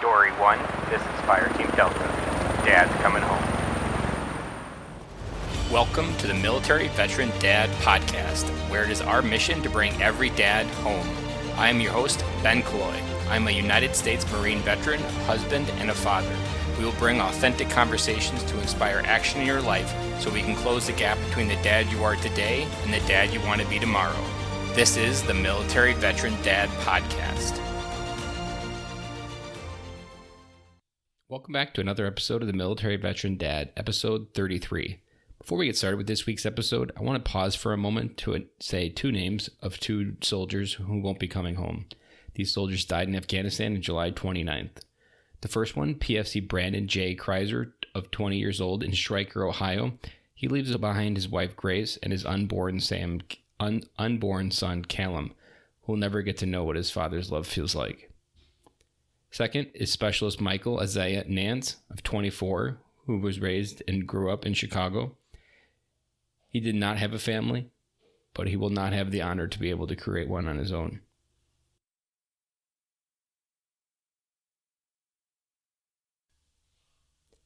Story 1, this is Fireteam Delta. Dad's coming home. Welcome to the Military Veteran Dad Podcast, where it is our mission to bring every dad home. I am your host, Ben Killoy. I'm a United States Marine veteran, husband, and a father. We will bring authentic conversations to inspire action in your life so we can close the gap between the dad you are today and the dad you want to be tomorrow. This is the Military Veteran Dad Podcast. Welcome back to another episode of the Military Veteran Dad, episode 33. Before we get started with this week's episode, I want to pause for a moment to say two names of two soldiers who won't be coming home. These soldiers died in Afghanistan on July 29th. The first one, PFC Brandon J. Kreischer, of 20 years old in Stryker, Ohio. He leaves behind his wife Grace and his unborn son Callum, who will never get to know what his father's love feels like. Second is Specialist Michael Isaiah Nance, of 24, who was raised and grew up in Chicago. He did not have a family, but he will not have the honor to be able to create one on his own.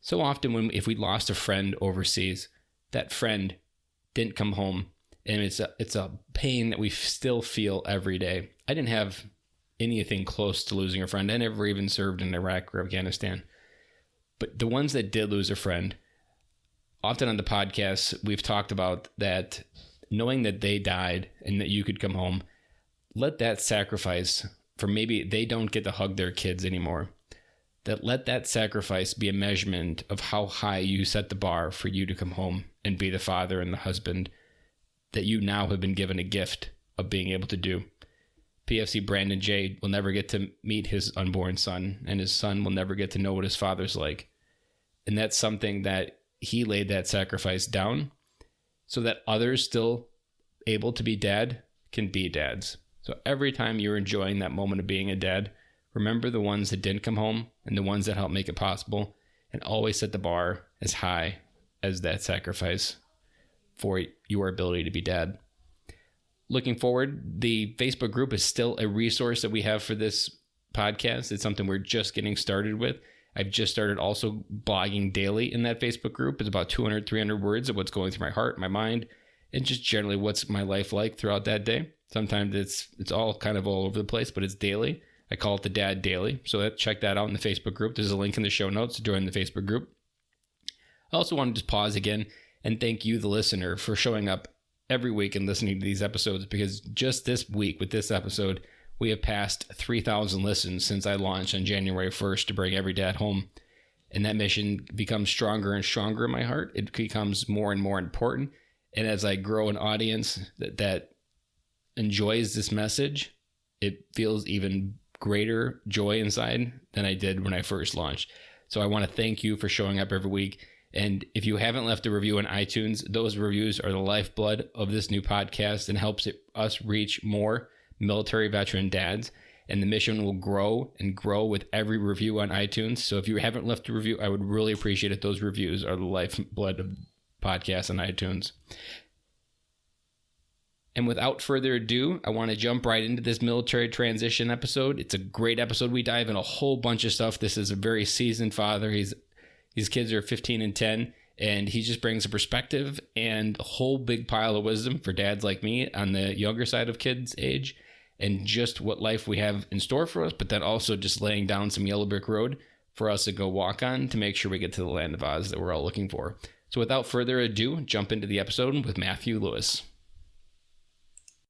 So often if we lost a friend overseas, that friend didn't come home, and it's a pain that we still feel every day. I didn't have anything close to losing a friend. I never even served in Iraq or Afghanistan. But the ones that did lose a friend, often on the podcast, we've talked about that, knowing that they died and that you could come home, let that sacrifice for maybe they don't get to hug their kids anymore. Let that sacrifice be a measurement of how high you set the bar for you to come home and be the father and the husband that you now have been given a gift of being able to do. PFC Brandon J. will never get to meet his unborn son, and his son will never get to know what his father's like. And that's something that he laid that sacrifice down so that others still able to be dad can be dads. So every time you're enjoying that moment of being a dad, remember the ones that didn't come home and the ones that helped make it possible, and always set the bar as high as that sacrifice for your ability to be dad. Looking forward, the Facebook group is still a resource that we have for this podcast. It's something we're just getting started with. I've just started also blogging daily in that Facebook group. It's about 200, 300 words of what's going through my heart, my mind, and just generally what's my life like throughout that day. Sometimes it's all kind of all over the place, but it's daily. I call it the Dad Daily. So check that out in the Facebook group. There's a link in the show notes to join the Facebook group. I also want to just pause again and thank you, the listener, for showing up every week and listening to these episodes, because just this week with this episode, we have passed 3,000 listens since I launched on January 1st to bring every dad home. And that mission becomes stronger and stronger in my heart. It becomes more and more important. And as I grow an audience that enjoys this message, it feels even greater joy inside than I did when I first launched. So I want to thank you for showing up every week. And if you haven't left a review on iTunes, those reviews are the lifeblood of this new podcast and helps us reach more military veteran dads. And the mission will grow and grow with every review on iTunes. So if you haven't left a review, I would really appreciate it. Those reviews are the lifeblood of podcasts on iTunes. And without further ado, I want to jump right into this military transition episode. It's a great episode. We dive in a whole bunch of stuff. This is a very seasoned father. His kids are 15 and 10, and he just brings a perspective and a whole big pile of wisdom for dads like me on the younger side of kids' age, and just what life we have in store for us, but then also just laying down some yellow brick road for us to go walk on to make sure we get to the land of Oz that we're all looking for. So without further ado, jump into the episode with Matthew Lewis.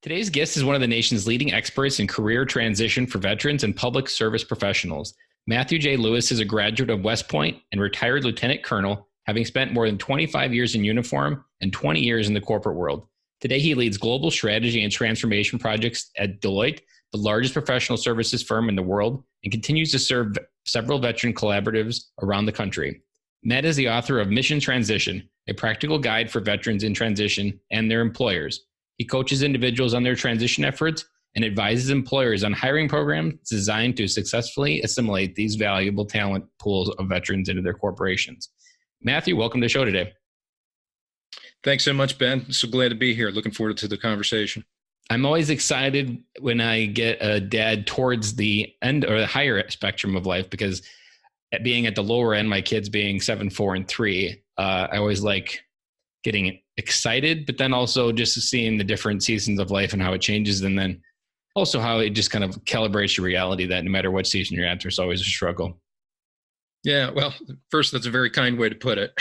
Today's guest is one of the nation's leading experts in career transition for veterans and public service professionals. Matthew J. Lewis is a graduate of West Point and retired lieutenant colonel, having spent more than 25 years in uniform and 20 years in the corporate world. Today, he leads global strategy and transformation projects at Deloitte, the largest professional services firm in the world, and continues to serve several veteran collaboratives around the country. Matt is the author of Mission Transition, a practical guide for veterans in transition and their employers. He coaches individuals on their transition efforts and advises employers on hiring programs designed to successfully assimilate these valuable talent pools of veterans into their corporations. Matthew, welcome to the show today. Thanks so much, Ben. So glad to be here. Looking forward to the conversation. I'm always excited when I get a dad towards the end or the higher spectrum of life, because at being at the lower end, my kids being 7, 4, and 3, I always like getting excited, but then also just seeing the different seasons of life and how it changes. And then also how it just kind of calibrates your reality that no matter what season you're at, there's always a struggle. Yeah, well, first, that's a very kind way to put it.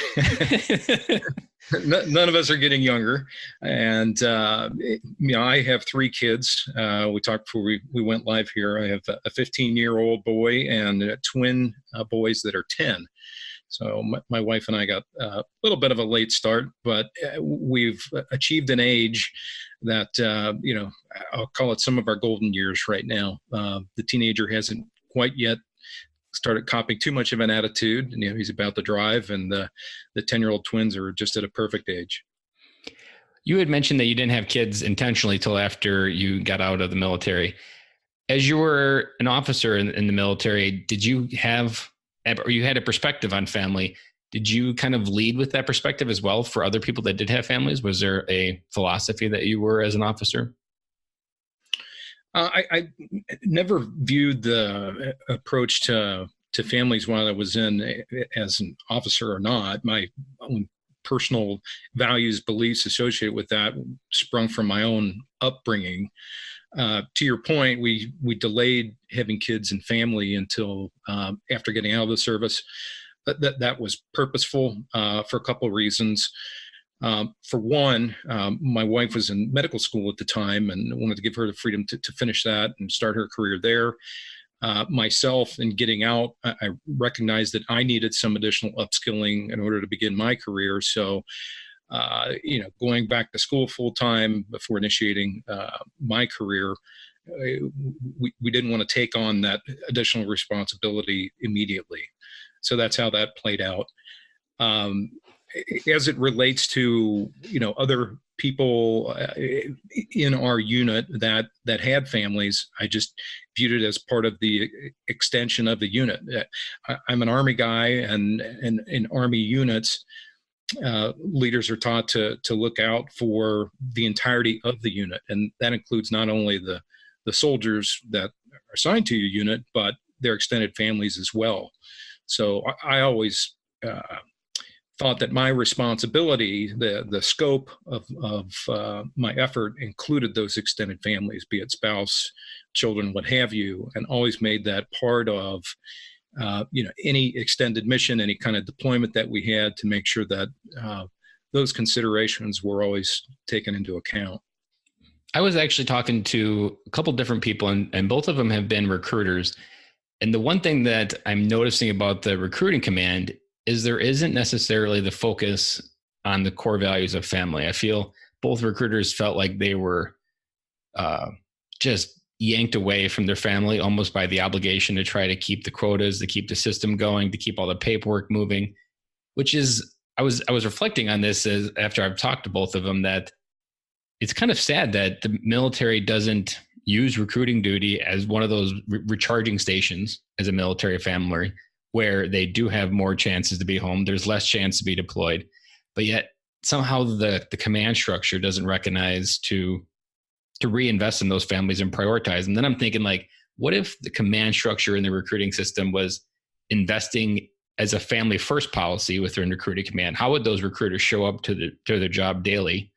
None of us are getting younger. And, I have 3 kids. We talked before we went live here. I have a 15-year-old boy and twin boys that are 10. So my wife and I got a little bit of a late start, but we've achieved an age that, I'll call it some of our golden years right now. The teenager hasn't quite yet started copying too much of an attitude, and he's about to drive, and the 10-year-old twins are just at a perfect age. You had mentioned that you didn't have kids intentionally till after you got out of the military. As you were an officer in the military, did you have, or you had a perspective on family? Did you kind of lead with that perspective as well for other people that did have families? Was there a philosophy that you were as an officer? I never viewed the approach to families while I was in as an officer or not. My own personal values, beliefs associated with that sprung from my own upbringing. To your point, we delayed having kids and family until after getting out of the service. That was purposeful for a couple of reasons. For one, my wife was in medical school at the time and wanted to give her the freedom to finish that and start her career there. Myself, in getting out, I recognized that I needed some additional upskilling in order to begin my career. So, going back to school full time before initiating my career, we didn't want to take on that additional responsibility immediately. So that's how that played out. As it relates to other people in our unit that had families, I just viewed it as part of the extension of the unit. I'm an Army guy, and in Army units, leaders are taught to look out for the entirety of the unit, and that includes not only the soldiers that are assigned to your unit, but their extended families as well. So I always thought that my responsibility, the scope of my effort, included those extended families, be it spouse, children, what have you, and always made that part of any extended mission, any kind of deployment that we had, to make sure that those considerations were always taken into account. I was actually talking to a couple different people, and both of them have been recruiters. And the one thing that I'm noticing about the recruiting command is there isn't necessarily the focus on the core values of family. I feel both recruiters felt like they were just yanked away from their family almost by the obligation to try to keep the quotas, to keep the system going, to keep all the paperwork moving, which is, I was reflecting on this as after I've talked to both of them, that it's kind of sad that the military doesn't use recruiting duty as one of those recharging stations as a military family, where they do have more chances to be home. There's less chance to be deployed, but yet somehow the command structure doesn't recognize to reinvest in those families and prioritize. And then I'm thinking, like, what if the command structure in the recruiting system was investing as a family first policy with their recruiting command? How would those recruiters show up to their job daily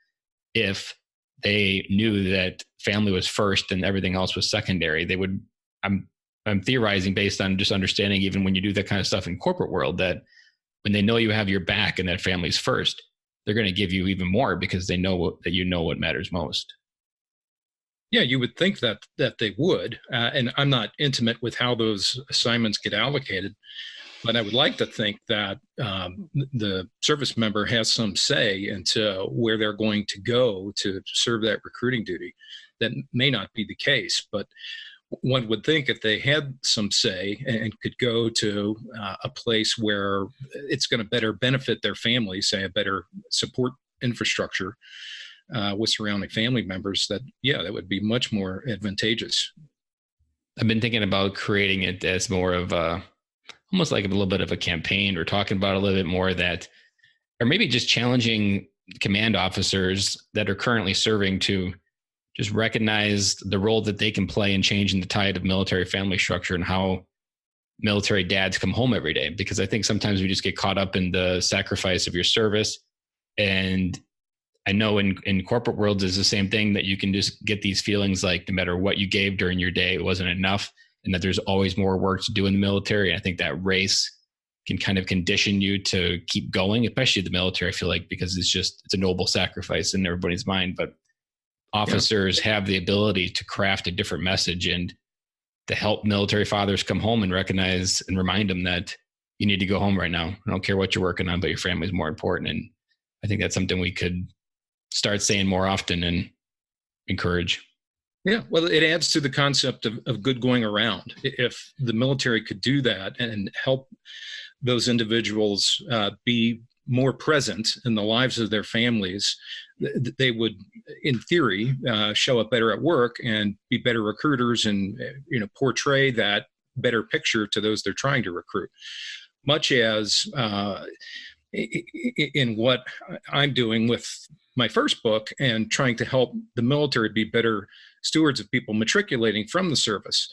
if they knew that family was first and everything else was secondary? They would, I'm theorizing based on just understanding, even when you do that kind of stuff in corporate world, that when they know you have your back and that family's first, they're going to give you even more because they know that you know what matters most. Yeah, you would think that they would. And I'm not intimate with how those assignments get allocated, but I would like to think that the service member has some say into where they're going to go to serve that recruiting duty. That may not be the case, but one would think if they had some say and could go to a place where it's going to better benefit their family, say a better support infrastructure with surrounding family members, that would be much more advantageous. I've been thinking about creating it as more of almost like a little bit of a campaign, or talking about a little bit more that, or maybe just challenging command officers that are currently serving to just recognize the role that they can play in changing the tide of military family structure and how military dads come home every day. Because I think sometimes we just get caught up in the sacrifice of your service. And I know in corporate worlds is the same thing, that you can just get these feelings like no matter what you gave during your day, it wasn't enough, and that there's always more work to do in the military. And I think that race can kind of condition you to keep going, especially the military, I feel like, because it's a noble sacrifice in everybody's mind. But officers have the ability to craft a different message and to help military fathers come home and recognize and remind them that you need to go home right now. I don't care what you're working on, but your family is more important. And I think that's something we could start saying more often and encourage. Yeah, well, it adds to the concept of good going around. If the military could do that and help those individuals be more present in the lives of their families, they would, in theory, show up better at work and be better recruiters and portray that better picture to those they're trying to recruit. Much as in what I'm doing with my first book and trying to help the military be better stewards of people matriculating from the service.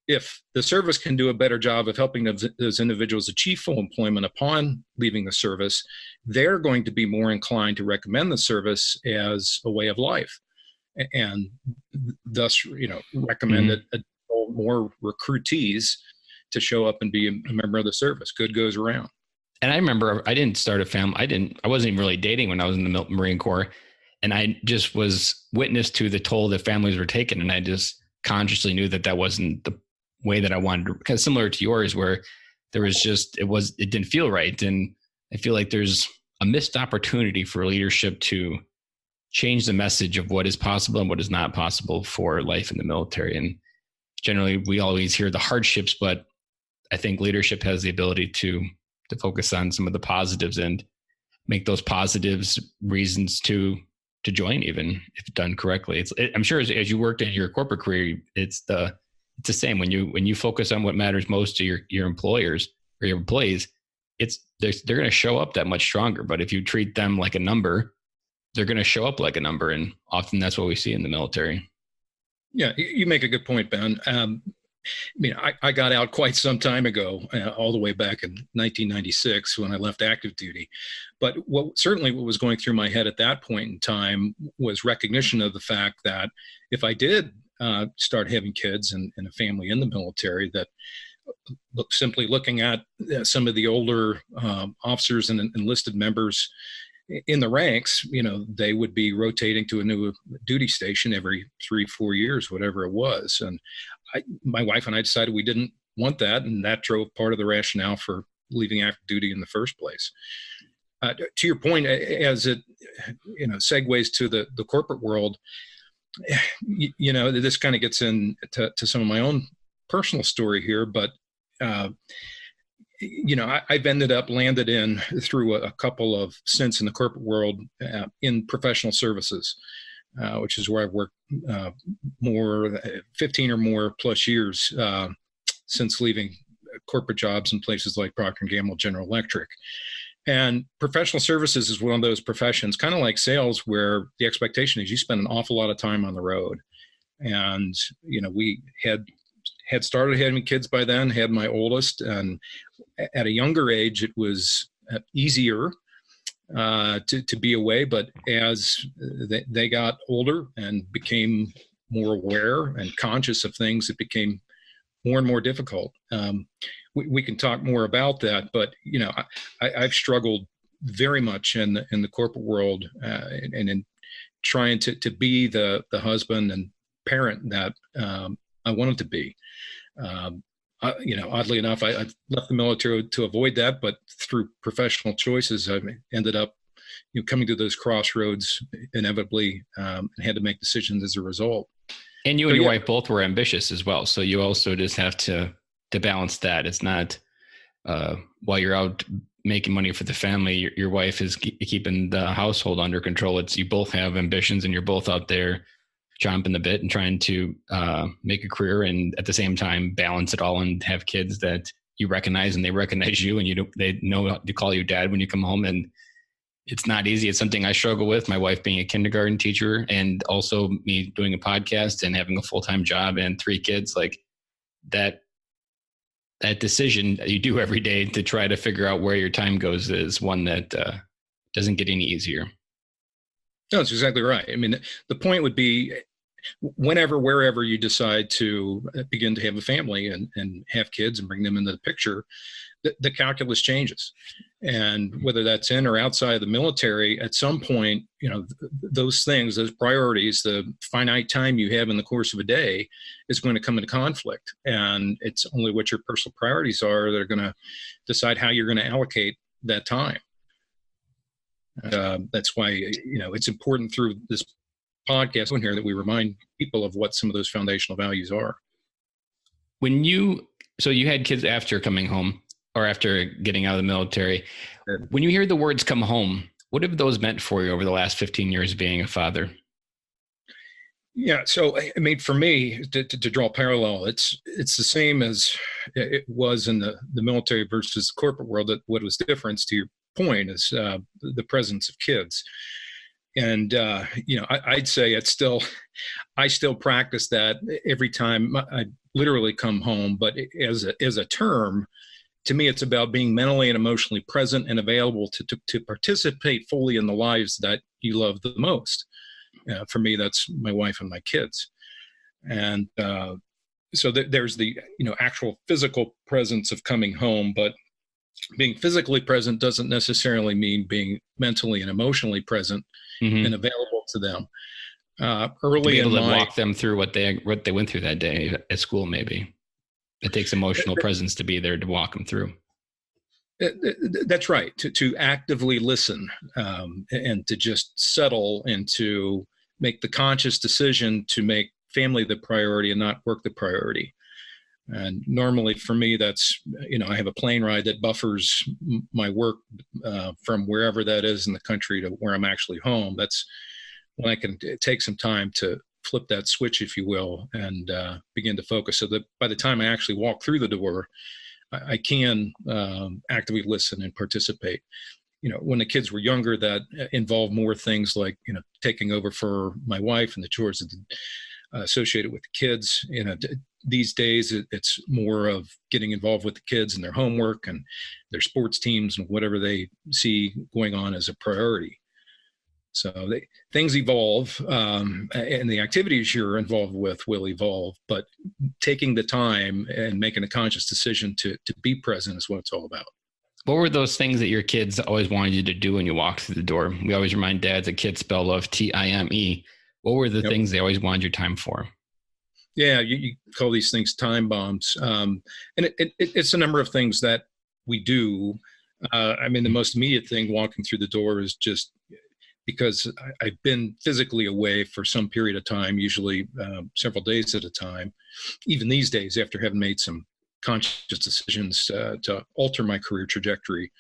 If the service can do a better job of helping those individuals achieve full employment upon leaving the service, they're going to be more inclined to recommend the service as a way of life, and thus, recommend more recruitees to show up and be a member of the service. Good goes around. And I remember I didn't start a family. I wasn't even really dating when I was in the Marine Corps. And I just was witness to the toll that families were taking. And I just consciously knew that wasn't the way that I wanted to, kind of similar to yours, where there was just, it didn't feel right. And I feel like there's a missed opportunity for leadership to change the message of what is possible and what is not possible for life in the military. And generally we always hear the hardships, but I think leadership has the ability to focus on some of the positives and make those positives reasons to join, even if done correctly. I'm sure as you worked in your corporate career, it's the same. When you focus on what matters most to your employers or your employees, they're going to show up that much stronger. But if you treat them like a number, they're going to show up like a number. And often that's what we see in the military. Yeah, you make a good point, Ben. I got out quite some time ago, all the way back in 1996 when I left active duty. But what was going through my head at that point in time was recognition of the fact that if I did start having kids and a family in the military, that simply looking at some of the older officers and enlisted members in the ranks, they would be rotating to a new duty station every 3-4 years, whatever it was. And my wife and I decided we didn't want that. And that drove part of the rationale for leaving active duty in the first place. To your point, as it, segues to the corporate world, this kind of gets into some of my own personal story here, but, I've landed in through a couple of stints in the corporate world in professional services, which is where I've worked more 15 or more plus years since leaving corporate jobs in places like Procter & Gamble, General Electric. And professional services is one of those professions, kind of like sales, where the expectation is you spend an awful lot of time on the road. And, we had started having kids by then, had my oldest, and at a younger age, it was easier to be away. But as they got older and became more aware and conscious of things, it became more and more difficult. We can talk more about that, but I've struggled very much in the corporate world and in trying to be the husband and parent that I wanted to be. Oddly enough, I left the military to avoid that, but through professional choices, I ended up coming to those crossroads inevitably, and had to make decisions as a result. And you and your wife both were ambitious as well. So you also just have to balance that. It's not while you're out making money for the family, your wife is keeping the household under control. It's you both have ambitions and you're both out there chomping the bit and trying to make a career and at the same time balance it all and have kids that you recognize and they recognize you and they know to call you dad when you come home. And It's not easy. It's something I struggle with. My wife being a kindergarten teacher, and also me doing a podcast and having a full-time job and 3 kids, like that decision that you do every day to try to figure out where your time goes is one that doesn't get any easier. No, that's exactly right. I mean, the point would be whenever, wherever you decide to begin to have a family and have kids and bring them into the picture, the calculus changes. And whether that's in or outside of the military, at some point, those things, those priorities, the finite time you have in the course of a day is going to come into conflict. And it's only what your personal priorities are that are going to decide how you're going to allocate that time. That's why, it's important through this podcast in here that we remind people of what some of those foundational values are. So you had kids after coming home or after getting out of the military. When you hear the words "come home," what have those meant for you over the last 15 years of being a father? Yeah. So, I mean, for me, to draw a parallel, it's the same as it was in the military versus the corporate world. That what was different, to your point, is the presence of kids. And, I'd say I still practice that every time I literally come home, but as a term, to me, it's about being mentally and emotionally present and available to participate fully in the lives that you love the most. For me, that's my wife and my kids. And so there's the, actual physical presence of coming home, but being physically present doesn't necessarily mean being mentally and emotionally present and available to them. Early to be able in to my walk them through what they went through that day at school, maybe. It takes emotional presence to be there to walk them through. That's right. To actively listen and to just settle and to make the conscious decision to make family the priority and not work the priority. And normally for me, that's, I have a plane ride that buffers my work from wherever that is in the country to where I'm actually home. That's when I can take some time to flip that switch, if you will, and begin to focus so that by the time I actually walk through the door, I can actively listen and participate. When the kids were younger, that involved more things like, taking over for my wife and the chores associated with the kids. These days, it's more of getting involved with the kids and their homework and their sports teams and whatever they see going on as a priority. So things evolve, and the activities you're involved with will evolve, but taking the time and making a conscious decision to be present is what it's all about. What were those things that your kids always wanted you to do when you walked through the door? We always remind dads that kids spell love TIME. What were the things they always wanted your time for? Yeah, you call these things time bombs. And it's a number of things that we do. The most immediate thing walking through the door is just because I've been physically away for some period of time, usually several days at a time, even these days after having made some conscious decisions to alter my career trajectory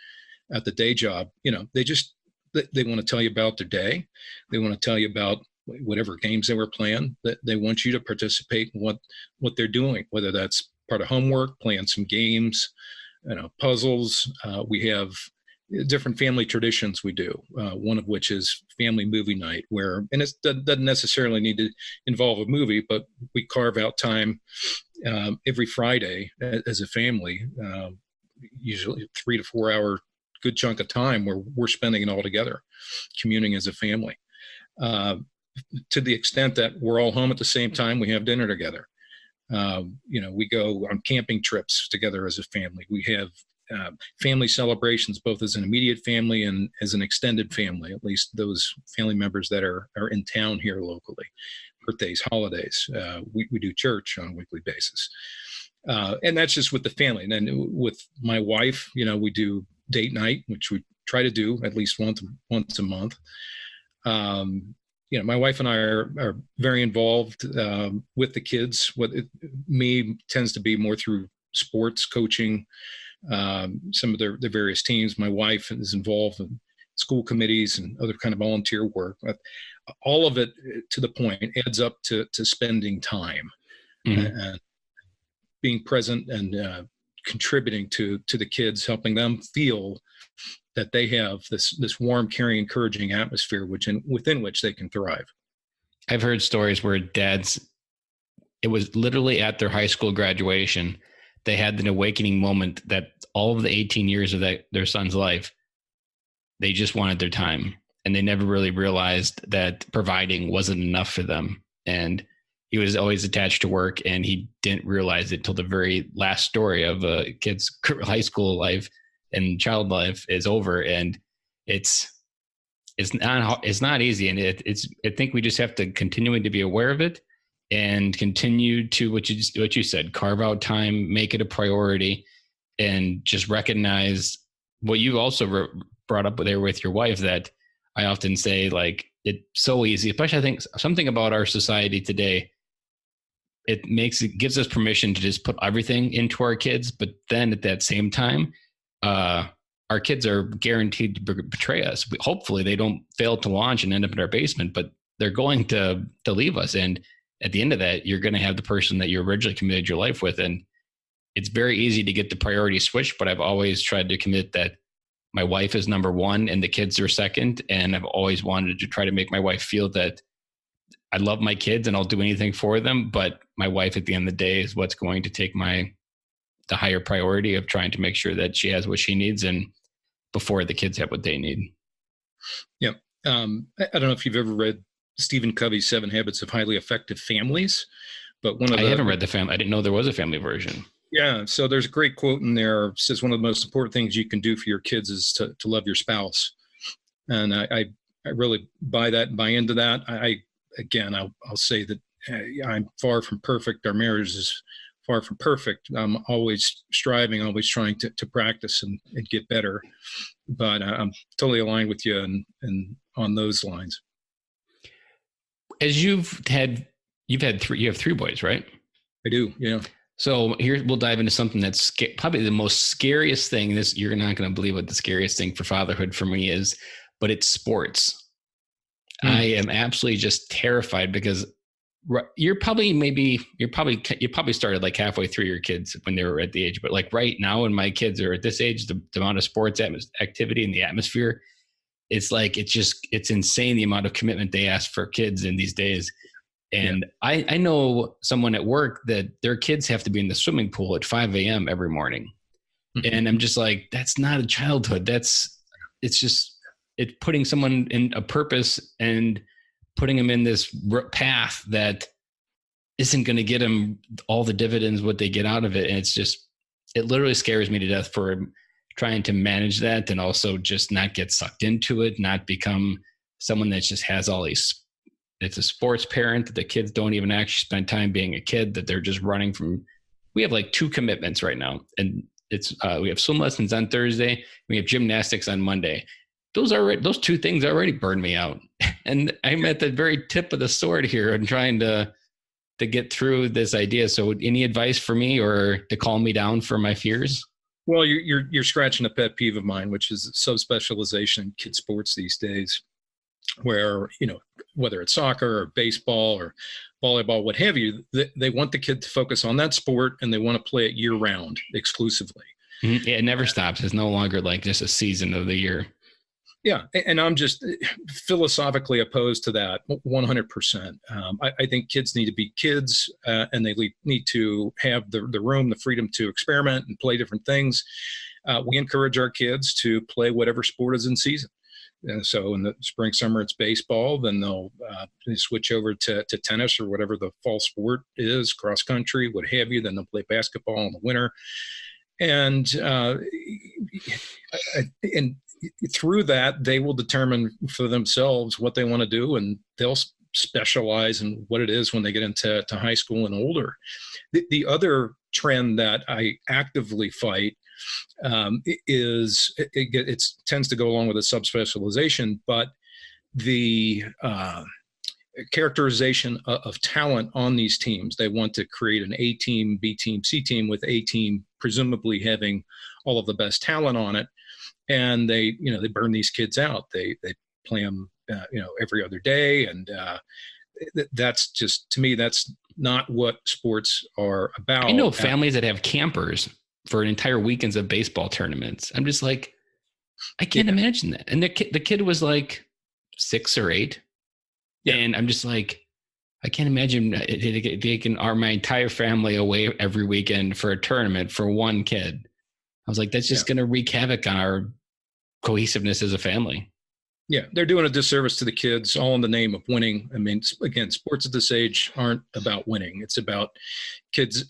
at the day job. They want to tell you about their day. They want to tell you about whatever games they were playing. They want you to participate in what they're doing, whether that's part of homework, playing some games, puzzles. We have different family traditions we do, one of which is family movie night, and it doesn't necessarily need to involve a movie, but we carve out time every Friday as a family, usually 3 to 4 hour good chunk of time where we're spending it all together, communing as a family. To the extent that we're all home at the same time, we have dinner together. We go on camping trips together as a family. We have family celebrations, both as an immediate family and as an extended family, at least those family members that are in town here locally, birthdays, holidays. We do church on a weekly basis. And that's just with the family. And then with my wife, we do date night, which we try to do at least once a month. My wife and I are very involved with the kids. Me tends to be more through sports coaching, some of the various teams. My wife is involved in school committees and other kind of volunteer work. But all of it, to the point, adds up to spending time and being present and contributing to the kids, helping them feel that they have this warm, caring, encouraging atmosphere within which they can thrive. I've heard stories where dads, it was literally at their high school graduation, they had an awakening moment that all of the 18 years of their son's life, they just wanted their time. And they never really realized that providing wasn't enough for them. And he was always attached to work, and he didn't realize it till the very last story of a kid's high school life and child life is over. And it's not easy. And I think we just have to continue to be aware of it and continue to what you said, carve out time, make it a priority, and just recognize what you also brought up there with your wife, that I often say, like, it's so easy, especially I think something about our society today, it gives us permission to just put everything into our kids. But then at that same time, our kids are guaranteed to betray us. Hopefully they don't fail to launch and end up in our basement, but they're going to leave us. And at the end of that, you're going to have the person that you originally committed your life with. And it's very easy to get the priority switch, but I've always tried to commit that my wife is number one and the kids are second. And I've always wanted to try to make my wife feel that I love my kids and I'll do anything for them. But my wife at the end of the day is what's going to take the higher priority of trying to make sure that she has what she needs and before the kids have what they need. Yeah. I don't know if you've ever read Steven Covey's 7 Habits of Highly Effective Families, but I haven't read I didn't know there was a family version. Yeah. So there's a great quote in there. It says one of the most important things you can do for your kids is to love your spouse. And I really buy that and buy into that. I'll say that I'm far from perfect. Our marriage is far from perfect. I'm always striving, always trying to practice and get better. But I'm totally aligned with you and on those lines. As you have 3 boys, right? I do. Yeah. So here we'll dive into something that's probably the most scariest thing. You're not going to believe what the scariest thing for fatherhood for me is, but it's sports. I am absolutely just terrified because you probably started like halfway through your kids when they were at the age, but like right now when my kids are at this age, the amount of sports activity and the atmosphere, it's like, it's insane the amount of commitment they ask for kids in these days. And yeah. I know someone at work that their kids have to be in the swimming pool at 5 a.m. every morning. Mm-hmm. And I'm just like, that's not a childhood. It's putting someone in a purpose and putting them in this path that isn't going to get them all the dividends, what they get out of it. And it literally scares me to death for trying to manage that and also just not get sucked into it, not become someone that just has all these, it's a sports parent that the kids don't even actually spend time being a kid, that they're just running from. We have like 2 commitments right now. And we have swim lessons on Thursday. We have gymnastics on Monday. Those 2 things already burned me out. And I'm at the very tip of the sword here and trying to get through this idea. So any advice for me or to calm me down for my fears? Well, you're scratching a pet peeve of mine, which is subspecialization in kid sports these days, where, whether it's soccer or baseball or volleyball, what have you, they want the kid to focus on that sport and they want to play it year round exclusively. Mm-hmm. Yeah, it never stops. It's no longer like just a season of the year. Yeah. And I'm just philosophically opposed to that 100%. I think kids need to be kids and they need to have the room, the freedom to experiment and play different things. We encourage our kids to play whatever sport is in season. And so in the spring, summer, it's baseball. Then they'll switch over to tennis or whatever the fall sport is, cross country, what have you. Then they'll play basketball in the winter. And through that, they will determine for themselves what they want to do, and they'll specialize in what it is when they get into high school and older. The other trend that I actively fight is it tends to go along with a subspecialization, but the characterization of talent on these teams. They want to create an A team, B team, C team, with A team presumably having all of the best talent on it. And they burn these kids out. They play them, every other day. And that's just, to me, that's not what sports are about. I know families that have campers for an entire weekends of baseball tournaments. I'm just like, I can't imagine that. And the kid was like 6 or 8. Yeah. And I'm just like, I can't imagine taking my entire family away every weekend for a tournament for one kid. I was like, that's just going to wreak havoc on our cohesiveness as a family. Yeah, they're doing a disservice to the kids, all in the name of winning. I mean, again, sports at this age aren't about winning. It's about kids,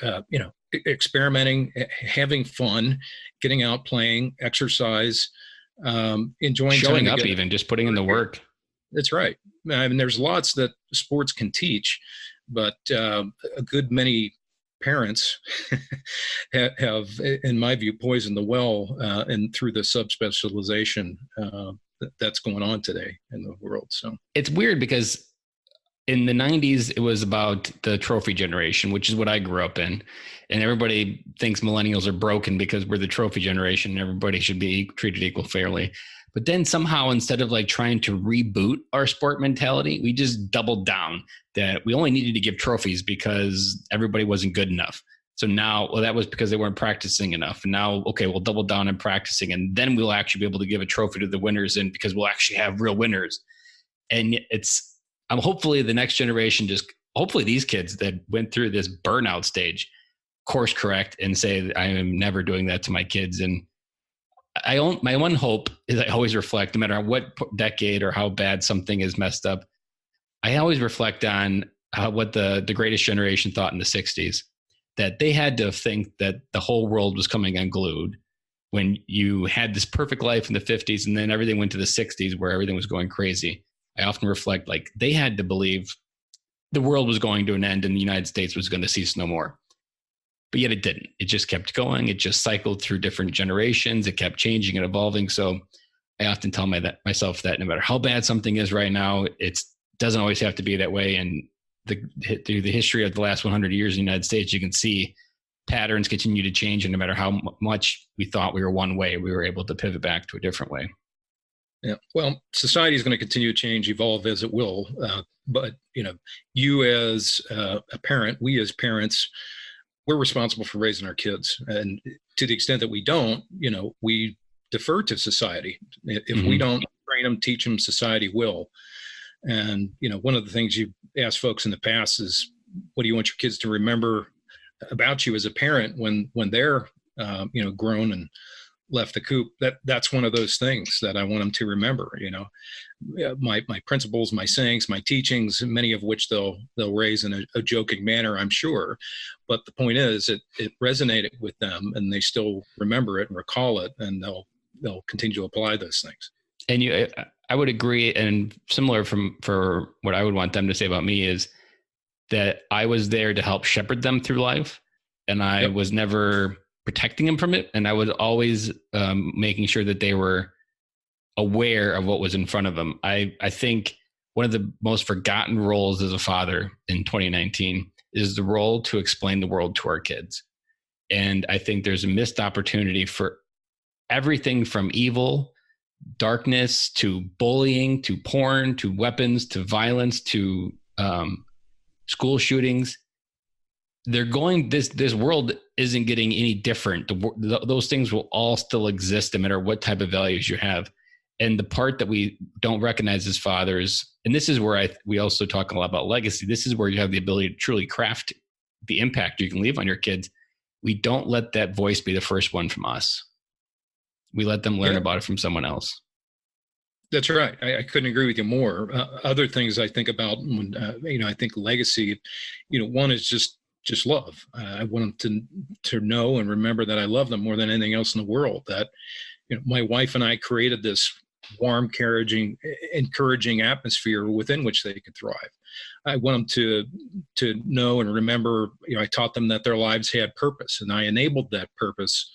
experimenting, having fun, getting out, playing, exercise, enjoying showing up, even just putting in the work. That's right. I mean, there's lots that sports can teach, but a good many parents have, in my view, poisoned the well, and through the subspecialization that's going on today in the world. So it's weird because in the 90s, it was about the trophy generation, which is what I grew up in. And everybody thinks millennials are broken because we're the trophy generation and everybody should be treated equal fairly. But then somehow, instead of like trying to reboot our sport mentality, we just doubled down that we only needed to give trophies because everybody wasn't good enough. So now, well, that was because they weren't practicing enough. And now, okay, we'll double down on practicing, and then we'll actually be able to give a trophy to the winners, and because we'll actually have real winners. And hopefully the next generation, hopefully these kids that went through this burnout stage course correct and say, I am never doing that to my kids. And my one hope is I always reflect, no matter what decade or how bad something is messed up, I always reflect on what the greatest generation thought in the 60s, that they had to think that the whole world was coming unglued when you had this perfect life in the 50s and then everything went to the 60s where everything was going crazy. I often reflect like they had to believe the world was going to an end and the United States was going to cease no more. But yet it didn't. It just kept going. It just cycled through different generations. It kept changing and evolving. So I often tell myself that no matter how bad something is right now, it doesn't always have to be that way. And through the history of the last 100 years in the United States, you can see patterns continue to change. And no matter how much we thought we were one way, we were able to pivot back to a different way. Yeah. Well, society is going to continue to change, evolve as it will. But, you as a parent, we as parents, we're responsible for raising our kids. And to the extent that we don't, we defer to society. If we don't train them, teach them, society will. And, one of the things you asked folks in the past is, what do you want your kids to remember about you as a parent when they're, grown and left the coop? That's one of those things that I want them to remember, my principles, my sayings, my teachings, many of which they'll raise in a joking manner, I'm sure. But the point is, it resonated with them and they still remember it and recall it, and they'll continue to apply those things. And I would agree, and similar for what I would want them to say about me is that I was there to help shepherd them through life, and I was never protecting them from it. And I was always making sure that they were aware of what was in front of them. I think one of the most forgotten roles as a father in 2019 is the role to explain the world to our kids. And I think there's a missed opportunity for everything from evil, darkness, to bullying, to porn, to weapons, to violence, to school shootings. This world isn't getting any different. Those things will all still exist no matter what type of values you have. And the part that we don't recognize as fathers, and this is where we also talk a lot about legacy. This is where you have the ability to truly craft the impact you can leave on your kids. We don't let that voice be the first one from us. We let them learn about it from someone else. That's right. I couldn't agree with you more. Other things I think about when, I think legacy, one is just love. I want them to know and remember that I love them more than anything else in the world. That, my wife and I created this warm, encouraging atmosphere within which they could thrive. I want them to know and remember, I taught them that their lives had purpose, and I enabled that purpose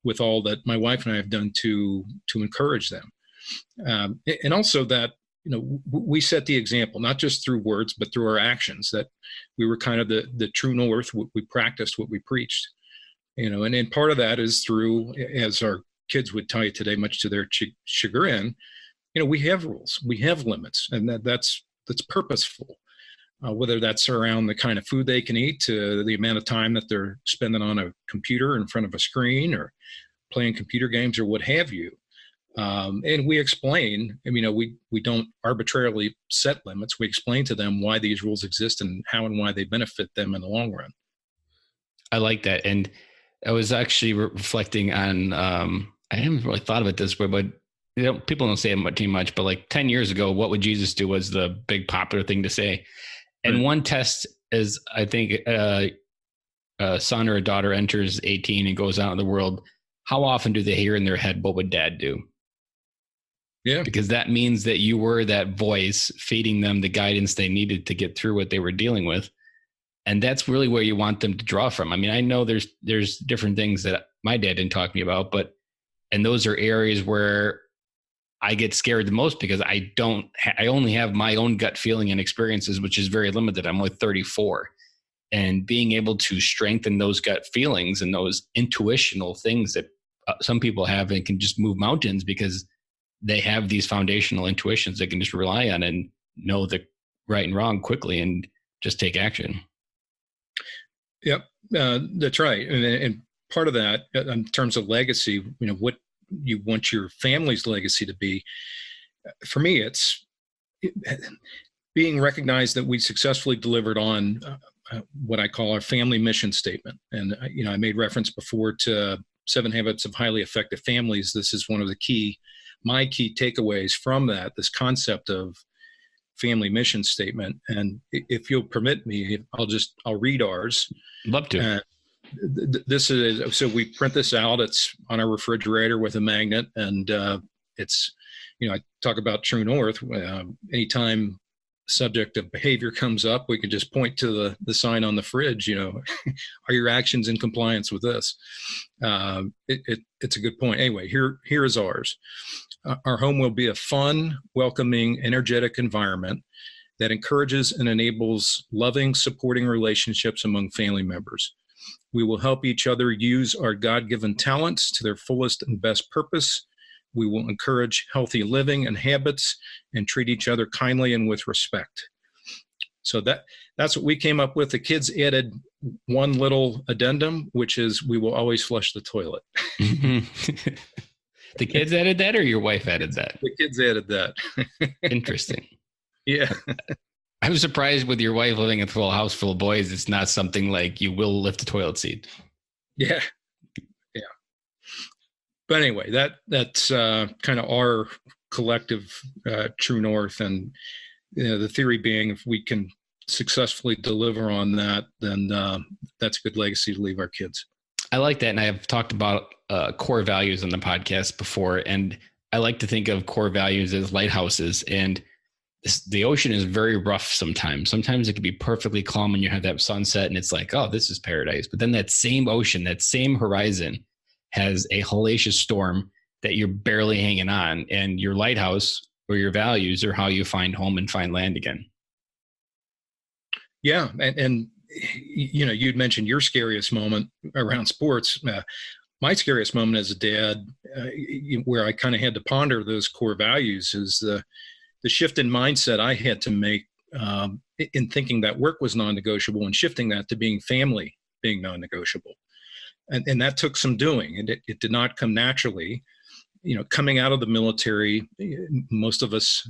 with all that my wife and I have done to encourage them. And also that, we set the example, not just through words, but through our actions, that we were kind of the true north. We practiced what we preached, and part of that is through, as our kids would tell you today, much to their chagrin, we have rules, we have limits, and that's purposeful. Whether that's around the kind of food they can eat, to the amount of time that they're spending on a computer in front of a screen or playing computer games or what have you. And we explain, we don't arbitrarily set limits. We explain to them why these rules exist and how and why they benefit them in the long run. I like that. And I was actually reflecting on, I haven't really thought of it this way, but people don't say it too much, but like 10 years ago, what would Jesus do was the big popular thing to say. And Right. one test is, I think, a son or a daughter enters 18 and goes out in the world. How often do they hear in their head, what would dad do? Yeah. Because that means that you were that voice feeding them the guidance they needed to get through what they were dealing with. And that's really where you want them to draw from. I mean, I know there's different things that my dad didn't talk to me about, and those are areas where I get scared the most because I only have my own gut feeling and experiences, which is very limited. I'm only 34. And being able to strengthen those gut feelings and those intuitional things that some people have and can just move mountains because they have these foundational intuitions they can just rely on and know the right and wrong quickly and just take action. Yep, that's right. And part of that, in terms of legacy, what you want your family's legacy to be. For me, it's being recognized that we successfully delivered on what I call our family mission statement. And I made reference before to 7 Habits of Highly Effective Families. This is one of my key takeaways from that. This concept of family mission statement. And if you'll permit me, I'll read ours. Love to. This is, so we print this out. It's on our refrigerator with a magnet, and it's, I talk about True North. Anytime subject of behavior comes up, we can just point to the sign on the fridge. Are your actions in compliance with this? It's a good point. Anyway, here is ours. Our home will be a fun, welcoming, energetic environment that encourages and enables loving, supporting relationships among family members. We will help each other use our God-given talents to their fullest and best purpose. We will encourage healthy living and habits and treat each other kindly and with respect. So that's what we came up with. The kids added one little addendum, which is we will always flush the toilet. The kids added that, or your wife added that? The kids added that. Interesting. Yeah. I'm surprised with your wife living in a full house full of boys, it's not something like you will lift the toilet seat. Yeah. Yeah. But anyway, that's kind of our collective True North. And the theory being, if we can successfully deliver on that, then that's a good legacy to leave our kids. I like that. And I have talked about core values on the podcast before. And I like to think of core values as lighthouses. And the ocean is very rough sometimes. Sometimes it can be perfectly calm when you have that sunset and it's like, oh, this is paradise. But then that same ocean, that same horizon has a hellacious storm that you're barely hanging on. And your lighthouse or your values are how you find home and find land again. Yeah. And you'd mentioned your scariest moment around sports. My scariest moment as a dad, where I kind of had to ponder those core values, is the shift in mindset I had to make in thinking that work was non-negotiable and shifting that to being family being non-negotiable. And that took some doing, and it did not come naturally. Coming out of the military, most of us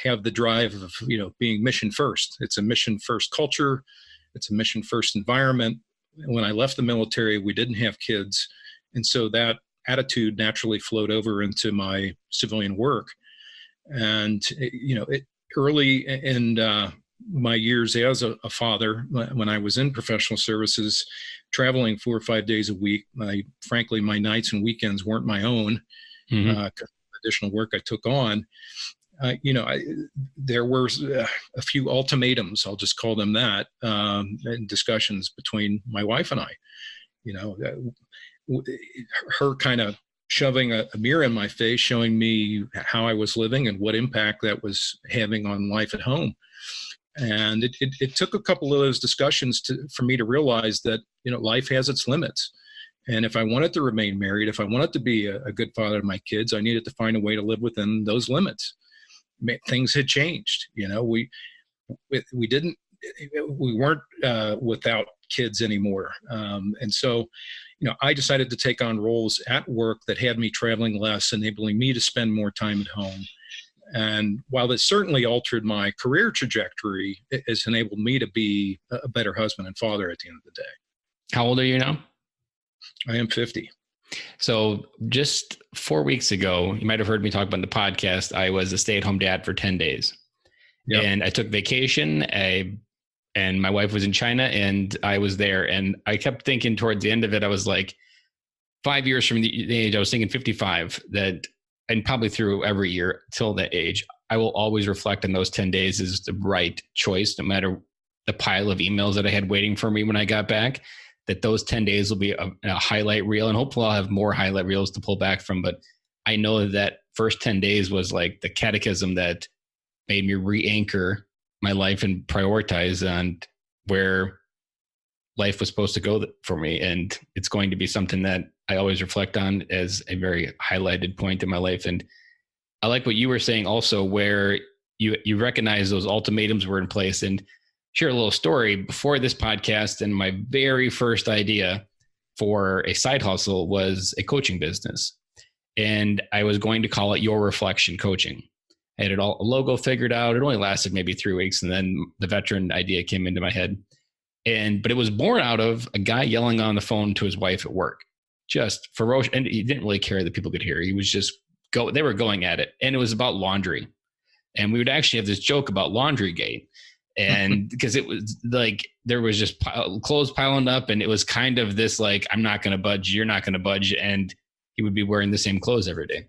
have the drive of, being mission first. It's a mission first culture. It's a mission first environment. When I left the military, we didn't have kids. And so that attitude naturally flowed over into my civilian work. And, early in my years as a father, when I was in professional services, traveling 4 or 5 days a week, frankly, my nights and weekends weren't my own. Additional work I took on. There were a few ultimatums, I'll just call them that, and discussions between my wife and I. Her kind of shoving a mirror in my face, showing me how I was living and what impact that was having on life at home. And it took a couple of those discussions for me to realize that, life has its limits. And if I wanted to remain married, if I wanted to be a good father to my kids, I needed to find a way to live within those limits. Things had changed. We didn't we weren't without kids anymore. And so, I decided to take on roles at work that had me traveling less, enabling me to spend more time at home. And while this certainly altered my career trajectory, it has enabled me to be a better husband and father at the end of the day. How old are you now? I am 50. So just 4 weeks ago, you might have heard me talk about in the podcast, I was a stay-at-home dad for 10 days. Yep. And I took vacation, and my wife was in China, and I was there. And I kept thinking towards the end of it, I was like, 5 years from the age, I was thinking 55, that, and probably through every year till that age, I will always reflect on those 10 days as the right choice, no matter the pile of emails that I had waiting for me when I got back, that those 10 days will be a highlight reel. And hopefully I'll have more highlight reels to pull back from. But I know that first 10 days was like the catechism that made me re-anchor my life and prioritize on where life was supposed to go for me. And it's going to be something that I always reflect on as a very highlighted point in my life. And I like what you were saying also, where you recognize those ultimatums were in place. And share a little story. Before this podcast, and my very first idea for a side hustle was a coaching business. And I was going to call it Your Reflection Coaching. I had a logo figured out. It only lasted maybe 3 weeks. And then the veteran idea came into my head. But it was born out of a guy yelling on the phone to his wife at work, just ferocious. And he didn't really care that people could hear. He was just they were going at it. And it was about laundry. And we would actually have this joke about Laundrygate. And because it was like, there was just clothes piling up, and it was kind of this, like, I'm not going to budge, you're not going to budge. And he would be wearing the same clothes every day.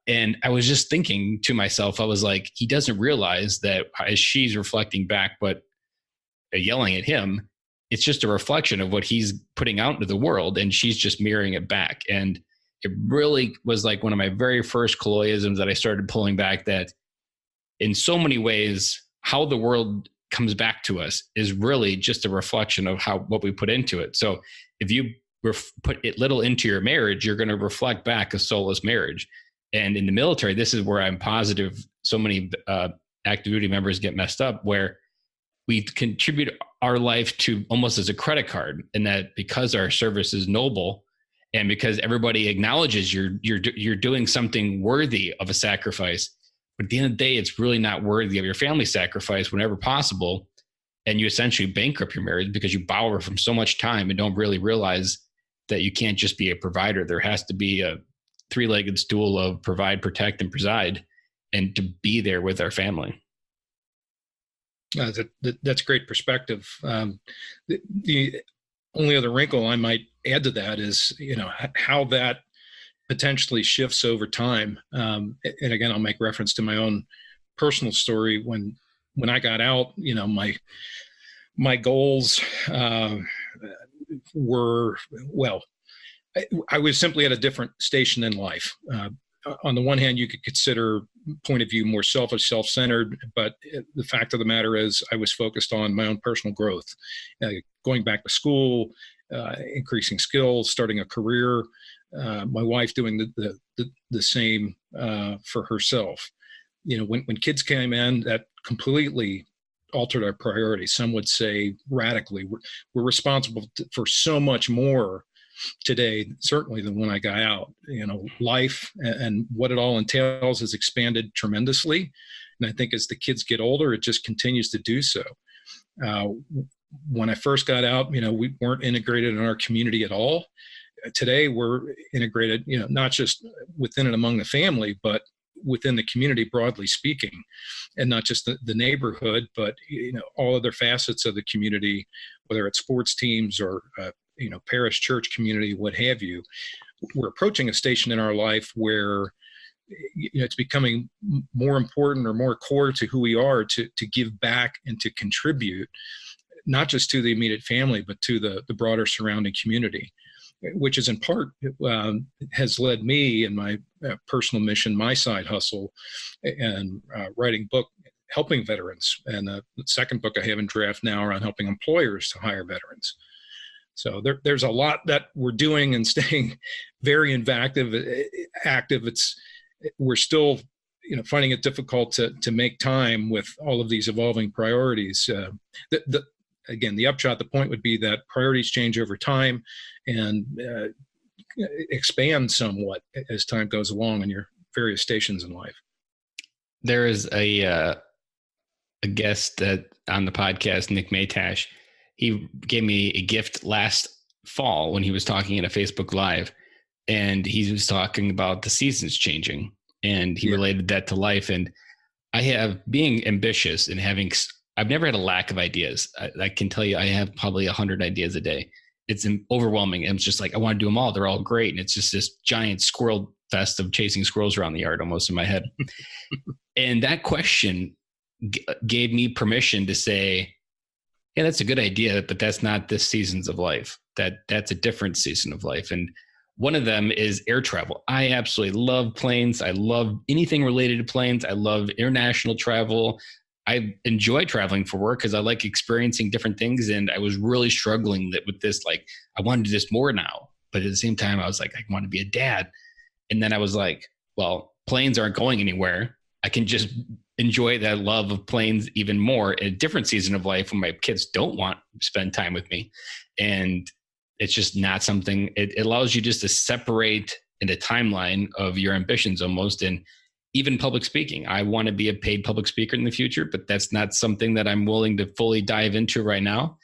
And I was just thinking to myself, I was like, he doesn't realize that as she's reflecting back, but yelling at him, it's just a reflection of what he's putting out into the world. And she's just mirroring it back. And it really was like one of my very first colloquialisms that I started pulling back, that in so many ways, how the world comes back to us is really just a reflection of what we put into it. So if you put it little into your marriage, you're going to reflect back a soulless marriage. And in the military, this is where I'm positive so many active duty members get messed up, where we contribute our life to almost as a credit card, and that because our service is noble, and because everybody acknowledges you're doing something worthy of a sacrifice. But at the end of the day, it's really not worthy of your family sacrifice whenever possible. And you essentially bankrupt your marriage because you borrow from so much time and don't really realize that you can't just be a provider. There has to be a three-legged stool of provide, protect, and preside, and to be there with our family. That's great perspective. The only other wrinkle I might add to that is, how that potentially shifts over time. And again, I'll make reference to my own personal story. When I got out, my goals were, well, I was simply at a different station in life. On the one hand, you could consider point of view more selfish, self-centered, but the fact of the matter is I was focused on my own personal growth, going back to school, increasing skills, starting a career, my wife doing the same for herself. When kids came in, that completely altered our priorities. Some would say radically. We're responsible for so much more today, certainly, than when I got out. Life and what it all entails has expanded tremendously. And I think as the kids get older, it just continues to do so. When I first got out, we weren't integrated in our community at all. Today, we're integrated, not just within and among the family, but within the community, broadly speaking, and not just the neighborhood, but, all other facets of the community, whether it's sports teams or, parish church community, what have you. We're approaching a station in our life where it's becoming more important or more core to who we are to give back and to contribute, not just to the immediate family, but to the broader surrounding community, which is in part has led me in my personal mission, my side hustle, and writing book, helping veterans. And the second book I have in draft now around helping employers to hire veterans. So there's a lot that we're doing and staying very active. We're still finding it difficult to make time with all of these evolving priorities. Again, the upshot, the point would be that priorities change over time and expand somewhat as time goes along in your various stations in life. There is a guest on the podcast, Nick Maytash. He gave me a gift last fall when he was talking in a Facebook Live, and he was talking about the seasons changing, and he related that to life. And I have, being ambitious and I've never had a lack of ideas. I can tell you I have probably 100 ideas a day. It's overwhelming. And it's just like, I want to do them all. They're all great. And it's just this giant squirrel fest of chasing squirrels around the yard almost in my head. And that question gave me permission to say, yeah, that's a good idea, but that's not this seasons of life. That's a different season of life. And one of them is air travel. I absolutely love planes. I love anything related to planes. I love international travel. I enjoy traveling for work because I like experiencing different things. And I was really struggling with this. Like, I want to do this more now. But at the same time, I was like, I want to be a dad. And then I was like, well, planes aren't going anywhere. I can just enjoy that love of planes even more in a different season of life when my kids don't want to spend time with me. And it's just not something, it allows you just to separate in a timeline of your ambitions almost. And even public speaking, I want to be a paid public speaker in the future, but that's not something that I'm willing to fully dive into right now.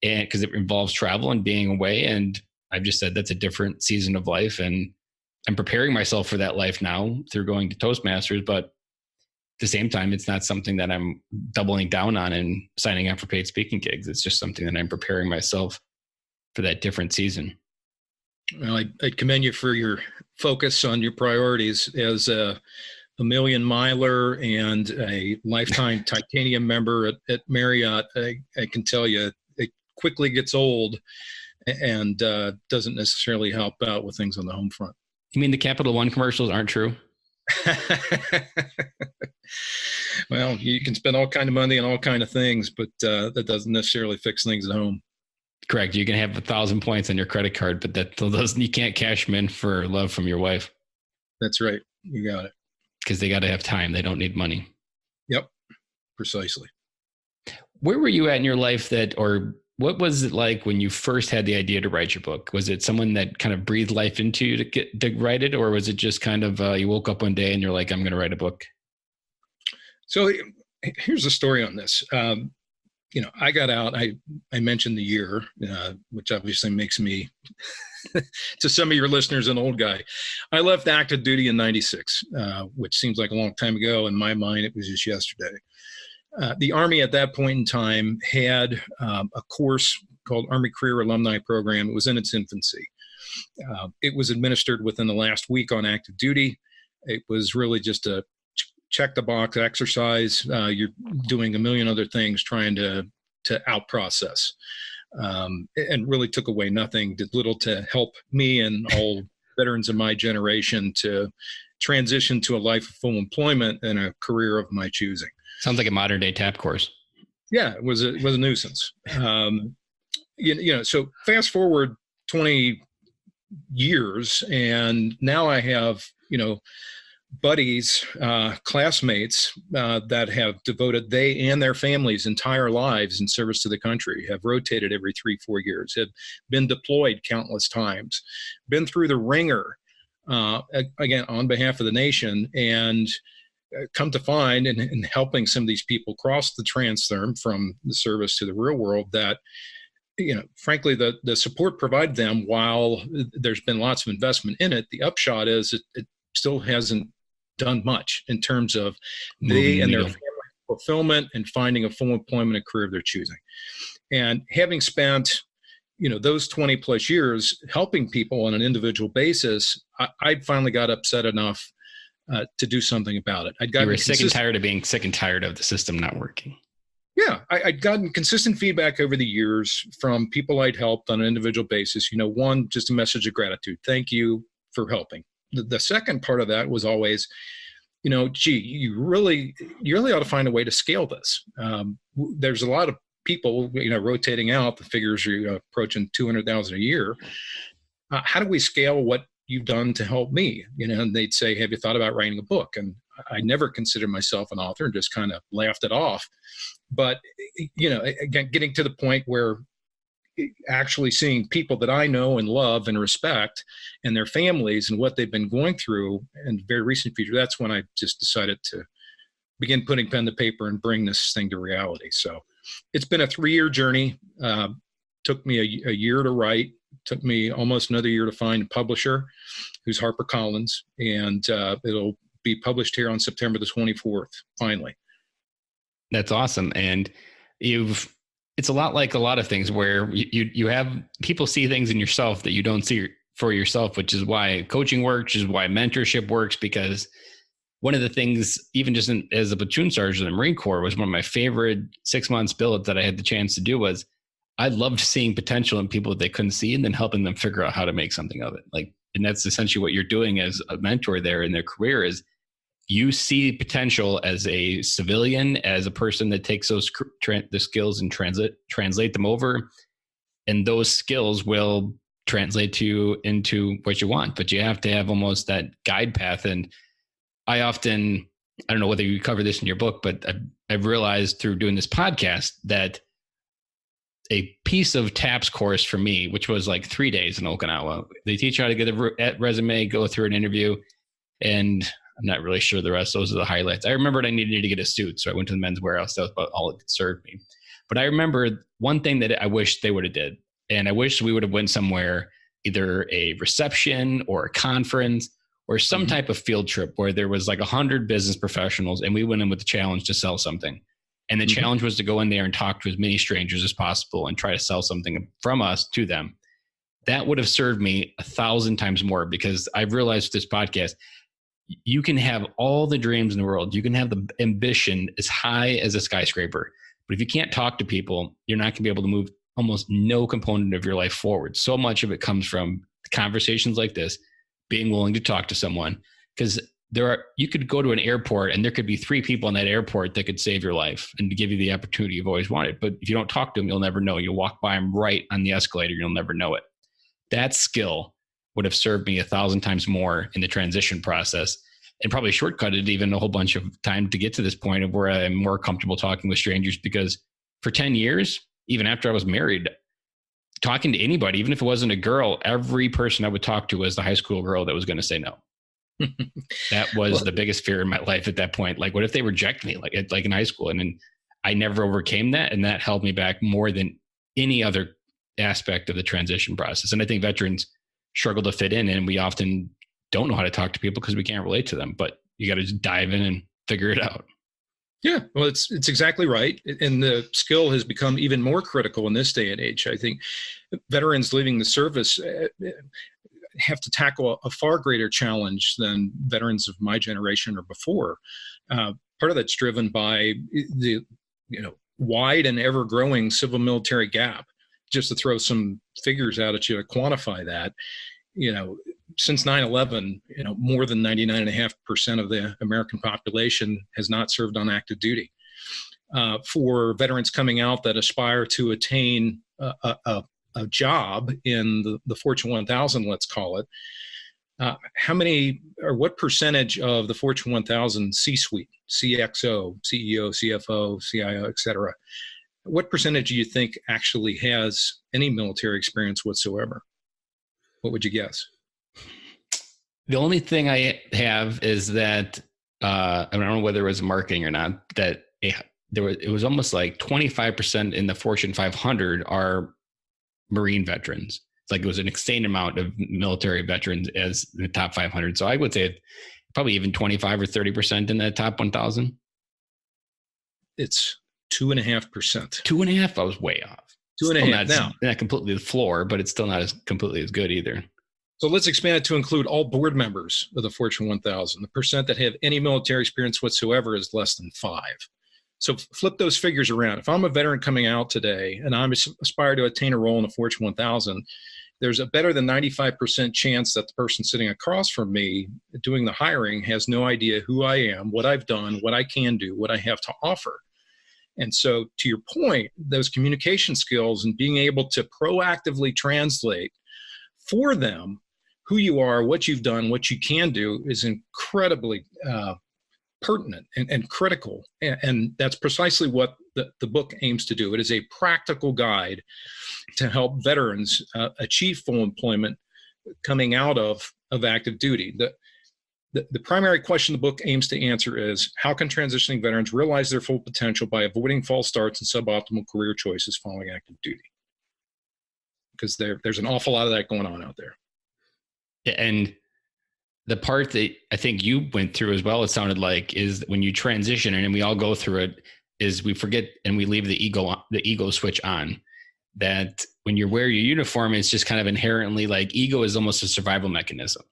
And because it involves travel and being away. And I've just said that's a different season of life. And I'm preparing myself for that life now through going to Toastmasters. But at the same time, it's not something that I'm doubling down on and signing up for paid speaking gigs. It's just something that I'm preparing myself for that different season. Well, I commend you for your focus on your priorities. As a million miler and a lifetime titanium member at Marriott, I can tell you it quickly gets old and doesn't necessarily help out with things on the home front. You mean the Capital One commercials aren't true? Well, you can spend all kind of money on all kind of things, but that doesn't necessarily fix things at home. Correct. You can have 1,000 points on your credit card, but you can't cash them in for love from your wife. That's right. You got it. Because they got to have time. They don't need money. Yep. Precisely. Where were you at in your life or what was it like when you first had the idea to write your book? Was it someone that kind of breathed life into you to write it? Or was it just kind of, you woke up one day and you're like, I'm going to write a book? So here's the story on this. I got out, I mentioned the year, which obviously makes me, to some of your listeners, an old guy. I left active duty in 96, which seems like a long time ago. In my mind, it was just yesterday. The Army at that point in time had a course called Army Career Alumni Program. It was in its infancy. It was administered within the last week on active duty. It was really just a check the box exercise. You're doing a million other things trying to out process, and really took away nothing, did little to help me and all veterans of my generation to transition to a life of full employment and a career of my choosing. Sounds like a modern day TAP course. Yeah, it was a nuisance. So fast forward 20 years, and now I have, buddies, classmates that have devoted they and their families' entire lives in service to the country, have rotated every 3-4 years, have been deployed countless times, been through the ringer, again, on behalf of the nation, and come to find in helping some of these people cross the transtherm from the service to the real world that, frankly, the support provided them, while there's been lots of investment in it, the upshot is it still hasn't done much in terms of they and their family fulfillment and finding a full employment and career of their choosing. And having spent, those 20 plus years helping people on an individual basis, I finally got upset enough to do something about it. You were sick and tired of being sick and tired of the system not working. Yeah, I'd gotten consistent feedback over the years from people I'd helped on an individual basis. One, just a message of gratitude. Thank you for helping. The second part of that was always, you really ought to find a way to scale this. There's a lot of people, rotating out. The figures are approaching 200,000 a year. How do we scale what you've done to help me? And they'd say, have you thought about writing a book? And I never considered myself an author and just kind of laughed it off. But, again, getting to the point where actually seeing people that I know and love and respect and their families and what they've been going through in the very recent future, that's when I just decided to begin putting pen to paper and bring this thing to reality. So it's been a 3-year journey. Took me a year to write. Took me almost another year to find a publisher, who's HarperCollins, and it'll be published here on September the 24th, finally. That's awesome. And it's a lot like a lot of things where you have people see things in yourself that you don't see for yourself, which is why coaching works, which is why mentorship works, because one of the things, even just as a platoon sergeant in the Marine Corps, was one of my favorite 6 months billets that I had the chance to do was I loved seeing potential in people that they couldn't see and then helping them figure out how to make something of it. And that's essentially what you're doing as a mentor there in their career is you see potential as a civilian, as a person that takes those the skills and translate them over. And those skills will translate into what you want, but you have to have almost that guide path. And I don't know whether you cover this in your book, but I've realized through doing this podcast that a piece of TAPS course for me, which was like 3 days in Okinawa, they teach you how to get a resume, go through an interview, and I'm not really sure the rest. Those are the highlights. I remembered I needed to get a suit, so I went to the Men's Warehouse. That was about all it could serve me. But I remember one thing that I wish they would have did, and I wish we would have went somewhere, either a reception or a conference or some type of field trip where there was like 100 business professionals, and we went in with the challenge to sell something. And the challenge was to go in there and talk to as many strangers as possible and try to sell something from us to them. That would have served me 1,000 times more, because I've realized with this podcast, you can have all the dreams in the world. You can have the ambition as high as a skyscraper. But if you can't talk to people, you're not going to be able to move almost no component of your life forward. So much of it comes from conversations like this, being willing to talk to someone, because you could go to an airport and there could be 3 people in that airport that could save your life and to give you the opportunity you've always wanted. But if you don't talk to them, you'll never know. You'll walk by them right on the escalator. You'll never know it. That skill would have served me 1,000 times more in the transition process, and probably shortcutted even a whole bunch of time to get to this point of where I'm more comfortable talking with strangers, because for 10 years, even after I was married, talking to anybody, even if it wasn't a girl, every person I would talk to was the high school girl that was going to say no. That was the biggest fear in my life at that point. Like, what if they reject me like in high school? And then I never overcame that. And that held me back more than any other aspect of the transition process. And I think veterans struggle to fit in, and we often don't know how to talk to people because we can't relate to them, but you got to just dive in and figure it out. Yeah, well, it's exactly right. And the skill has become even more critical in this day and age. I think veterans leaving the service have to tackle a far greater challenge than veterans of my generation or before. Part of that's driven by the wide and ever growing civil military gap. Just to throw some figures out at you to quantify that, since 9/11, more than 99.5% of the American population has not served on active duty. For veterans coming out that aspire to attain a job in the Fortune 1000, let's call it, how many or what percentage of the Fortune 1000 C-suite, CXO, CEO, CFO, CIO, et cetera, what percentage do you think actually has any military experience whatsoever? What would you guess? The only thing I have is that I don't know whether it was marketing or not, that it was almost like 25% in the Fortune 500 are Marine veterans. It's like it was an insane amount of military veterans as the top 500. So I would say probably even 25 or 30% in that top 1,000. It's 2.5%. 2.5? I was way off. 2.5 now. Not completely the floor, but it's still not as completely as good either. So let's expand it to include all board members of the Fortune 1000. The percent that have any military experience whatsoever is less than 5. So flip those figures around. If I'm a veteran coming out today and I'm aspire to attain a role in the Fortune 1000, there's a better than 95% chance that the person sitting across from me doing the hiring has no idea who I am, what I've done, what I can do, what I have to offer. And so to your point, those communication skills and being able to proactively translate for them who you are, what you've done, what you can do is incredibly pertinent and critical. And that's precisely what the book aims to do. It is a practical guide to help veterans achieve full employment coming out of active duty. The primary question the book aims to answer is, how can transitioning veterans realize their full potential by avoiding false starts and suboptimal career choices following active duty? Because there's an awful lot of that going on out there. And the part that I think you went through as well, it sounded like, is when you transition, and we all go through it, is we forget and we leave the ego switch on. That when you wear your uniform, it's just kind of inherently like, ego is almost a survival mechanism.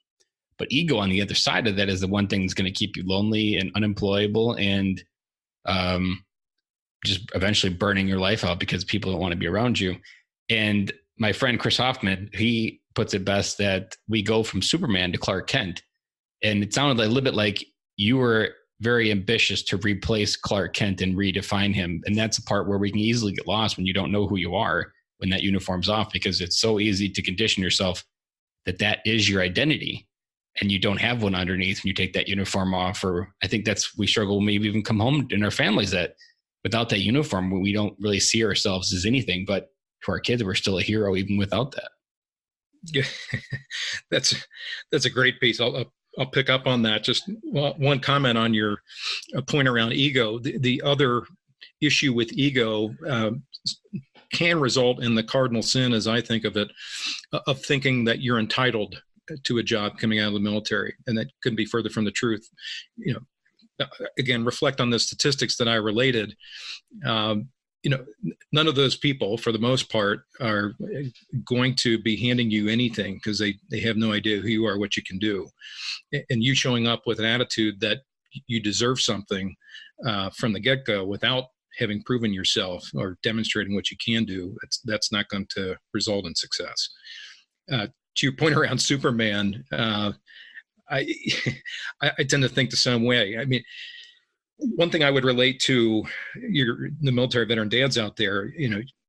But ego on the other side of that is the one thing that's going to keep you lonely and unemployable and just eventually burning your life out because people don't want to be around you. And my friend Chris Hoffman, he puts it best that we go from Superman to Clark Kent. And it sounded like a little bit like you were very ambitious to replace Clark Kent and redefine him. And that's a part where we can easily get lost when you don't know who you are when that uniform's off, because it's so easy to condition yourself that is your identity. And you don't have one underneath when you take that uniform off. Or I think we struggle, maybe even come home in our families, that without that uniform, we don't really see ourselves as anything, but to our kids, we're still a hero even without that. Yeah, that's a great piece. I'll pick up on that. Just one comment on your point around ego. The other issue with ego can result in the cardinal sin, as I think of it, of thinking that you're entitled to a job coming out of the military, and that couldn't be further from the truth. Again, reflect on the statistics that I related. None of those people, for the most part, are going to be handing you anything because they have no idea who you are, what you can do. And you showing up with an attitude that you deserve something from the get-go without having proven yourself or demonstrating what you can do, that's not going to result in success. To your point around Superman, I tend to think the same way. I mean, one thing I would relate to the military veteran dads out there,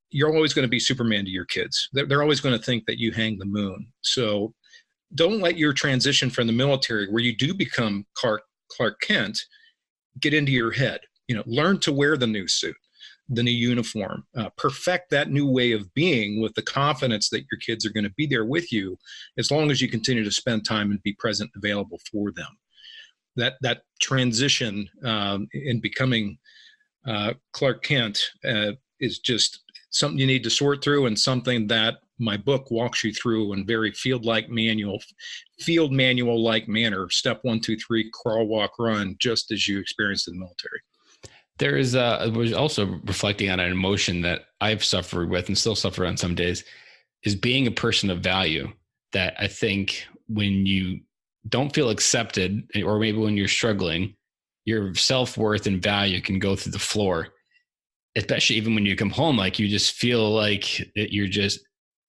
you're always going to be Superman to your kids. They're always going to think that you hang the moon. So don't let your transition from the military, where you do become Clark Kent, get into your head. Learn to wear the new suit, the new uniform, perfect that new way of being with the confidence that your kids are going to be there with you as long as you continue to spend time and be present and available for them. That transition in becoming Clark Kent is just something you need to sort through, and something that my book walks you through in very field manual-like manner. Step 1, 2, 3, crawl, walk, run, just as you experienced in the military. I was also reflecting on an emotion that I've suffered with and still suffer on some days, is being a person of value. That I think when you don't feel accepted, or maybe when you're struggling, your self-worth and value can go through the floor, especially even when you come home, like you just feel like you're just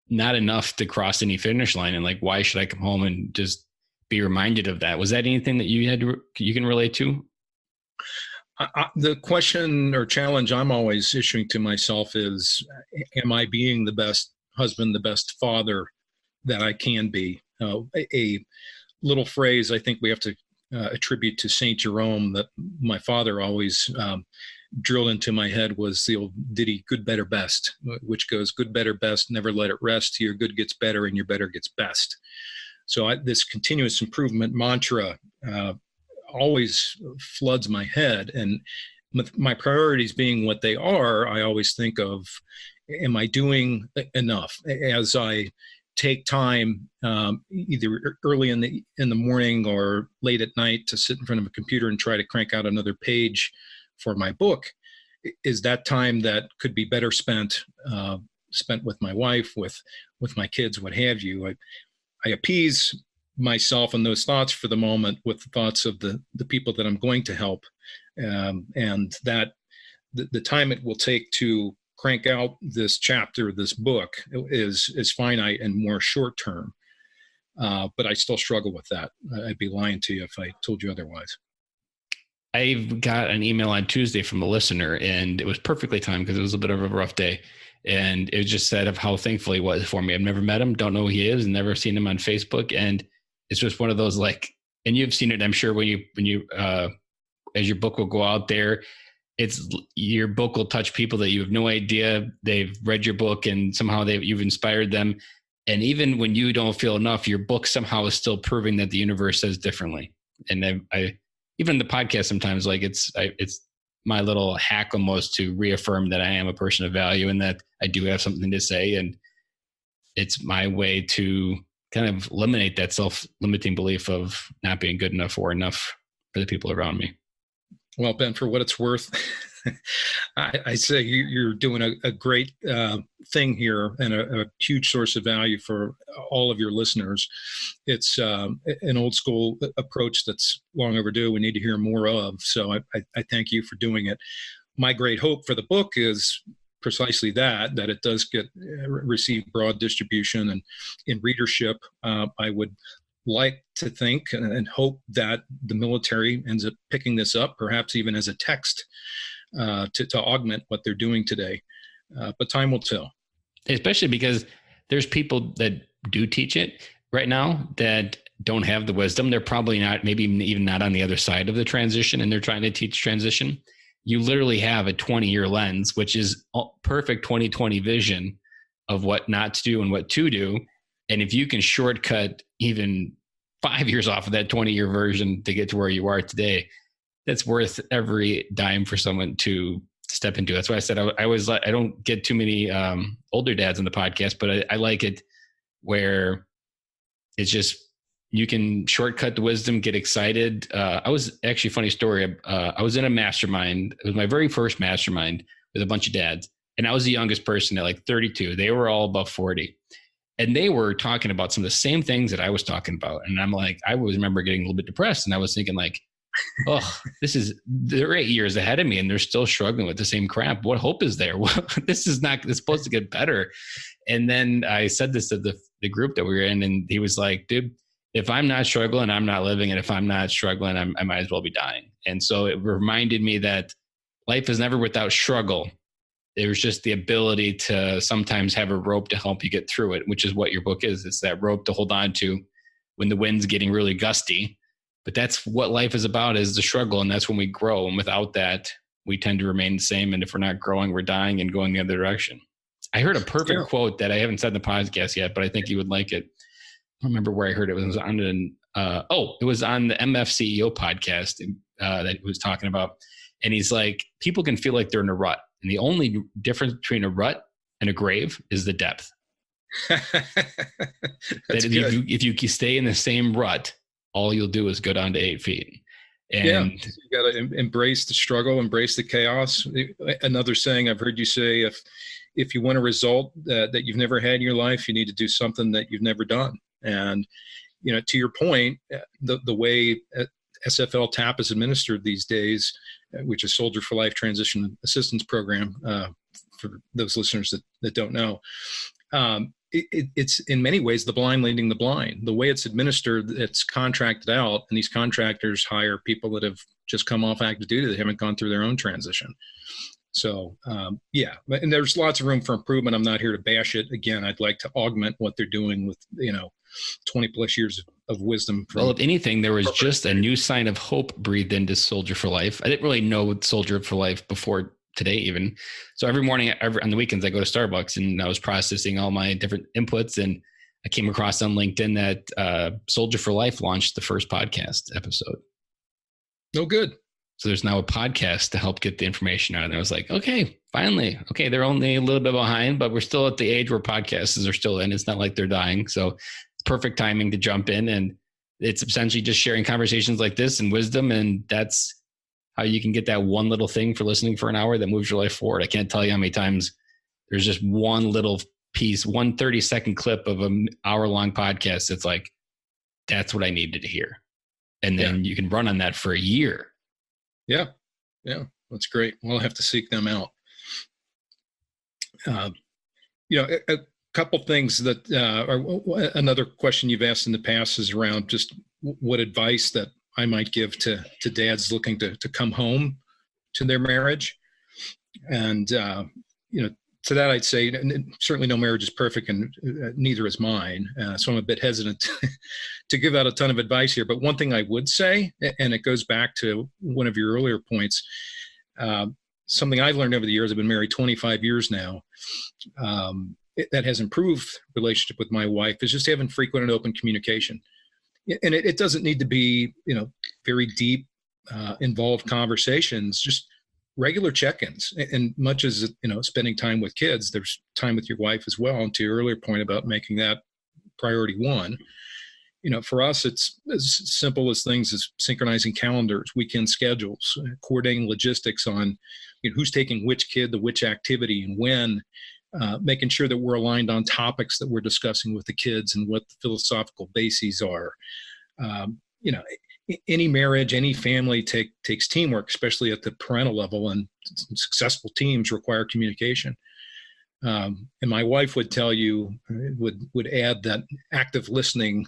not enough to cross any finish line. And like, why should I come home and just be reminded of that? Was that anything that you can relate to? The question or challenge I'm always issuing to myself is, am I being the best husband, the best father that I can be? A little phrase I think we have to attribute to St. Jerome that my father always drilled into my head was the old ditty, good, better, best, which goes good, better, best, never let it rest. Your good gets better and your better gets best. So this continuous improvement mantra always floods my head. And with my priorities being what they are, I always think of, am I doing enough? As I take time, either early in the morning or late at night, to sit in front of a computer and try to crank out another page for my book, is that time that could be better spent with my wife, with my kids, what have you. I appease myself and those thoughts for the moment with the thoughts of the people that I'm going to help, and that the time it will take to crank out this chapter, this book, is finite and more short term. But I still struggle with that. I'd be lying to you if I told you otherwise. I got an email on Tuesday from a listener, and it was perfectly timed because it was a bit of a rough day. And it just said of how thankful he was for me. I've never met him, don't know who he is, never seen him on Facebook. And it's just one of those, like, and you've seen it, I'm sure, when you as your book will go out there, your book will touch people that you have no idea they've read your book, and somehow you've inspired them. And even when you don't feel enough, your book somehow is still proving that the universe says differently. And I even the podcast sometimes, like it's my little hack almost to reaffirm that I am a person of value and that I do have something to say. And it's my way to kind of eliminate that self-limiting belief of not being good enough or enough for the people around me. Well, Ben, for what it's worth, I say you're doing a great thing here and a huge source of value for all of your listeners. It's an old school approach that's long overdue. We need to hear more of. So I thank you for doing it. My great hope for the book is precisely that it does receive broad distribution and in readership. I would like to think and hope that the military ends up picking this up, perhaps even as a text to augment what they're doing today. But time will tell. Especially because there's people that do teach it right now that don't have the wisdom. They're probably not, maybe even not on the other side of the transition, and they're trying to teach transition. You literally have a 20-year lens, which is perfect 2020 vision of what not to do and what to do. And if you can shortcut even 5 years off of that 20-year version to get to where you are today, that's worth every dime for someone to step into. That's why I said I don't get too many older dads on the podcast, but I like it where it's just, you can shortcut the wisdom, get excited. I was actually, funny story. I was in a mastermind. It was my very first mastermind with a bunch of dads. And I was the youngest person at like 32. They were all above 40. And they were talking about some of the same things that I was talking about. And I'm like, I always remember getting a little bit depressed. And I was thinking like, oh, they're 8 years ahead of me and they're still struggling with the same crap. What hope is there? Well, it's supposed to get better. And then I said this to the group that we were in, and he was like, dude, if I'm not struggling, I'm not living. And if I'm not struggling, I might as well be dying. And so it reminded me that life is never without struggle. There's just the ability to sometimes have a rope to help you get through it, which is what your book is. It's that rope to hold on to when the wind's getting really gusty. But that's what life is about, is the struggle. And that's when we grow. And without that, we tend to remain the same. And if we're not growing, we're dying and going the other direction. I heard a perfect quote that I haven't said in the podcast yet, but I think you would like it. I don't remember where I heard it. It was on it was on the MF CEO podcast that he was talking about. And he's like, people can feel like they're in a rut. And the only difference between a rut and a grave is the depth. If you stay in the same rut, all you'll do is go down to 8 feet. And you got to embrace the struggle, embrace the chaos. Another saying I've heard you say, if you want a result that you've never had in your life, you need to do something that you've never done. And, to your point, the way SFL TAP is administered these days, which is Soldier for Life Transition Assistance Program, for those listeners that don't know, it's in many ways the blind leading the blind. The way it's administered, it's contracted out, and these contractors hire people that have just come off active duty that haven't gone through their own transition. So, and there's lots of room for improvement. I'm not here to bash it. Again, I'd like to augment what they're doing with, 20 plus years of wisdom. Well, if anything, there was just a new sign of hope breathed into Soldier for Life. I didn't really know Soldier for Life before today even. So every morning, on the weekends, I go to Starbucks and I was processing all my different inputs, and I came across on LinkedIn that Soldier for Life launched the first podcast episode. Oh, good. So there's now a podcast to help get the information out. And I was like, okay, finally. Okay, they're only a little bit behind, but we're still at the age where podcasts are still in. It's not like they're dying. So it's perfect timing to jump in. And it's essentially just sharing conversations like this and wisdom. And that's how you can get that one little thing for listening for an hour that moves your life forward. I can't tell you how many times there's just one little piece, 1 30-second clip of an hour-long podcast. It's like, that's what I needed to hear. And then you can run on that for a year. Yeah. That's great. We'll have to seek them out. A couple things that another question you've asked in the past is around just what advice that I might give to dads looking to come home to their marriage. And, to that, I'd say certainly no marriage is perfect, and neither is mine. So I'm a bit hesitant to give out a ton of advice here. But one thing I would say, and it goes back to one of your earlier points, something I've learned over the years. I've been married 25 years now. That has improved relationship with my wife is just having frequent and open communication. And it doesn't need to be, very deep, involved conversations, just regular check-ins. And much as, spending time with kids, there's time with your wife as well. And to your earlier point about making that priority one, for us, it's as simple as things as synchronizing calendars, weekend schedules, coordinating logistics on who's taking which kid to which activity and when, making sure that we're aligned on topics that we're discussing with the kids and what the philosophical bases are. Any marriage, any family takes teamwork, especially at the parental level, and successful teams require communication. And my wife would tell you, would add that active listening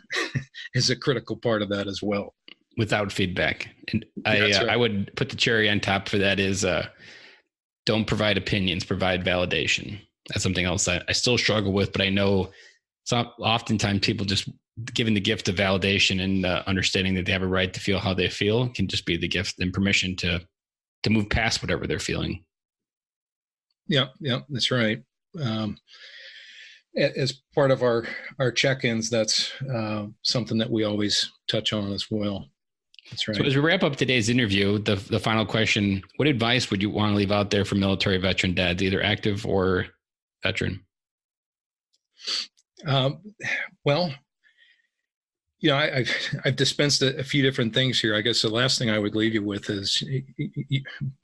is a critical part of that as well. Without feedback. And Right. I would put the cherry on top for that is don't provide opinions, provide validation. That's something else I still struggle with, but I know oftentimes people just giving the gift of validation and understanding that they have a right to feel how they feel can just be the gift and permission to move past whatever they're feeling. Yeah, that's right. As part of our check-ins, that's something that we always touch on as well. That's right. So as we wrap up today's interview, the final question, what advice would you want to leave out there for military veteran dads, either active or veteran? Well, I've dispensed a few different things here. I guess the last thing I would leave you with is,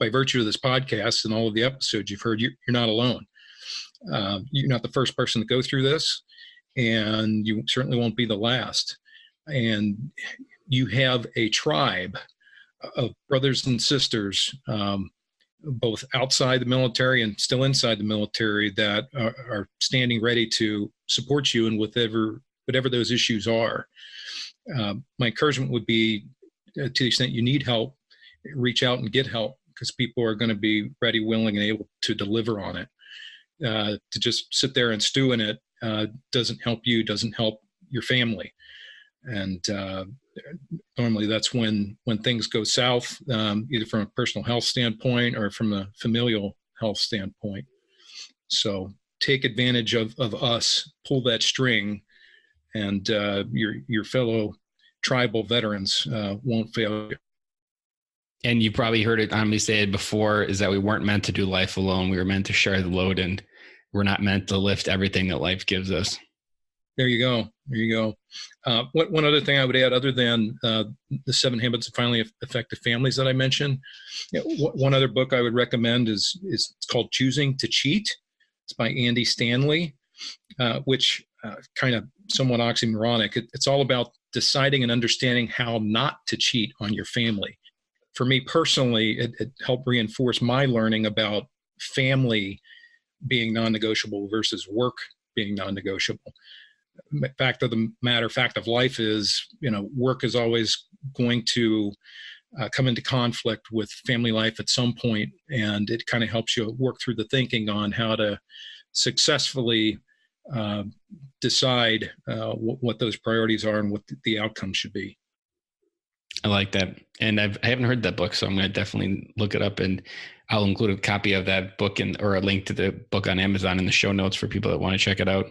by virtue of this podcast and all of the episodes you've heard, you're not alone. You're not the first person to go through this, and you certainly won't be the last. And you have a tribe of brothers and sisters, both outside the military and still inside the military, that are standing ready to support you in whatever those issues are. My encouragement would be, to the extent you need help, reach out and get help, because people are going to be ready, willing, and able to deliver on it. To just sit there and stew in it doesn't help you, doesn't help your family. And normally that's when things go south, either from a personal health standpoint or from a familial health standpoint. So take advantage of us, pull that string, and your fellow tribal veterans won't fail you. And you probably heard it on me say it before, is that we weren't meant to do life alone. We were meant to share the load, and we're not meant to lift everything that life gives us. There you go. One other thing I would add, other than the 7 Habits of Finally Effective Families that I mentioned, one other book I would recommend is it's called Choosing to Cheat. It's by Andy Stanley, which kind of somewhat oxymoronic. It's all about deciding and understanding how not to cheat on your family. For me personally, it helped reinforce my learning about family being non-negotiable versus work being non-negotiable. Fact of life is, work is always going to come into conflict with family life at some point, and it kind of helps you work through the thinking on how to successfully decide what those priorities are and what the outcome should be. I like that. And I haven't heard that book, so I'm going to definitely look it up, and I'll include a copy of that book or a link to the book on Amazon in the show notes for people that want to check it out.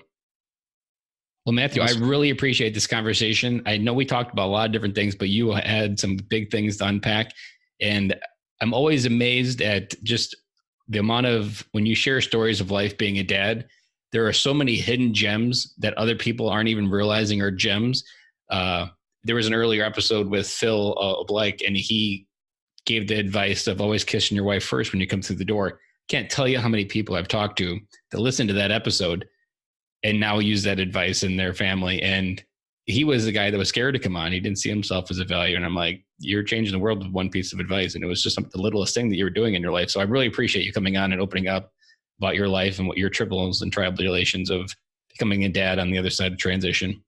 Well, Matthew, awesome. I really appreciate this conversation. I know we talked about a lot of different things, but you had some big things to unpack. And I'm always amazed at just the amount of, when you share stories of life being a dad, there are so many hidden gems that other people aren't even realizing are gems. There was an earlier episode with Phil Blake, and he gave the advice of always kissing your wife first when you come through the door. Can't tell you how many people I've talked to that listen to that episode and now use that advice in their family. And he was the guy that was scared to come on. He didn't see himself as a value. And I'm like, you're changing the world with one piece of advice. And it was just the littlest thing that you were doing in your life. So I really appreciate you coming on and opening up about your life and what your tribbles and tribulations of becoming a dad on the other side of transition.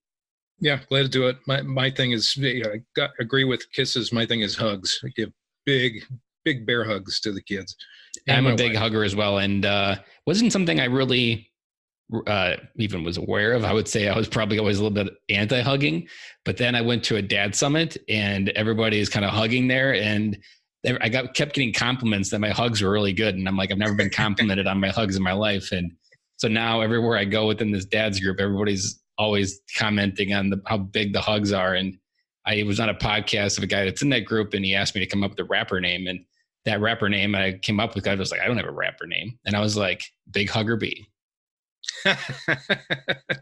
Yeah, glad to do it. My thing is, I agree with kisses. My thing is hugs. I give big bear hugs to the kids. I'm a big hugger as well. And wasn't something I really even was aware of. I would say I was probably always a little bit anti-hugging, but then I went to a dad summit and everybody is kind of hugging there. And I kept getting compliments that my hugs were really good. And I'm like, I've never been complimented on my hugs in my life. And so now everywhere I go within this dad's group, everybody's always commenting on how big the hugs are. And I was on a podcast of a guy that's in that group and he asked me to come up with a rapper name. And that rapper name I came up with, I was like, I don't have a rapper name. And I was like, Big Hugger B.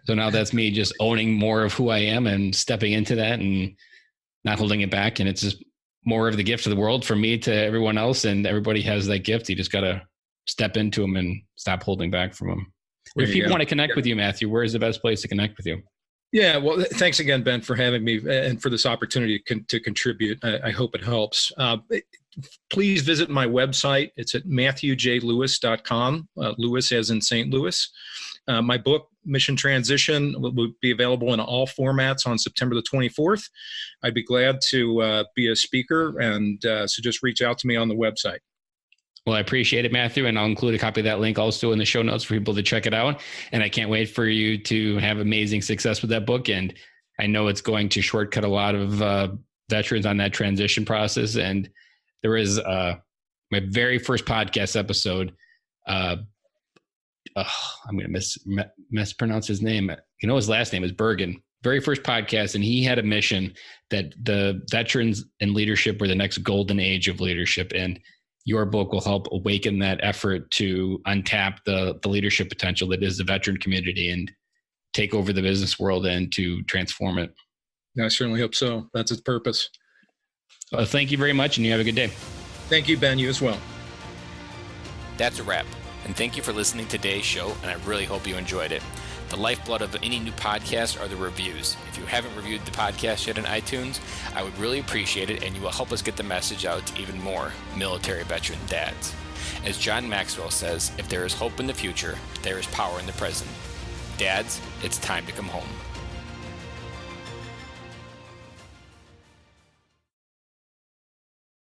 So now that's me just owning more of who I am and stepping into that and not holding it back. And it's just more of the gift of the world from me to everyone else. And everybody has that gift. You just got to step into them and stop holding back from them. If people want to connect with you, Matthew, where is the best place to connect with you? Yeah, well, thanks again, Ben, for having me and for this opportunity to contribute. I hope it helps. Please visit my website. It's at matthewjlewis.com, Lewis as in St. Louis. My book, Mission Transition, will be available in all formats on September the 24th. I'd be glad to be a speaker, and so just reach out to me on the website. Well, I appreciate it, Matthew, and I'll include a copy of that link also in the show notes for people to check it out. And I can't wait for you to have amazing success with that book. And I know it's going to shortcut a lot of veterans on that transition process. And there is my very first podcast episode. I'm going to mispronounce his name. You know, his last name is Bergen. Very first podcast. And he had a mission that the veterans and leadership were the next golden age of leadership. And your book will help awaken that effort to untap the leadership potential that is the veteran community and take over the business world and to transform it. I certainly hope so. That's its purpose. Well, thank you very much, and you have a good day. Thank you, Ben. You as well. That's a wrap. And thank you for listening to today's show, and I really hope you enjoyed it. The lifeblood of any new podcast are the reviews. If you haven't reviewed the podcast yet on iTunes, I would really appreciate it, and you will help us get the message out to even more military veteran dads. As John Maxwell says, if there is hope in the future, there is power in the present. Dads, it's time to come home.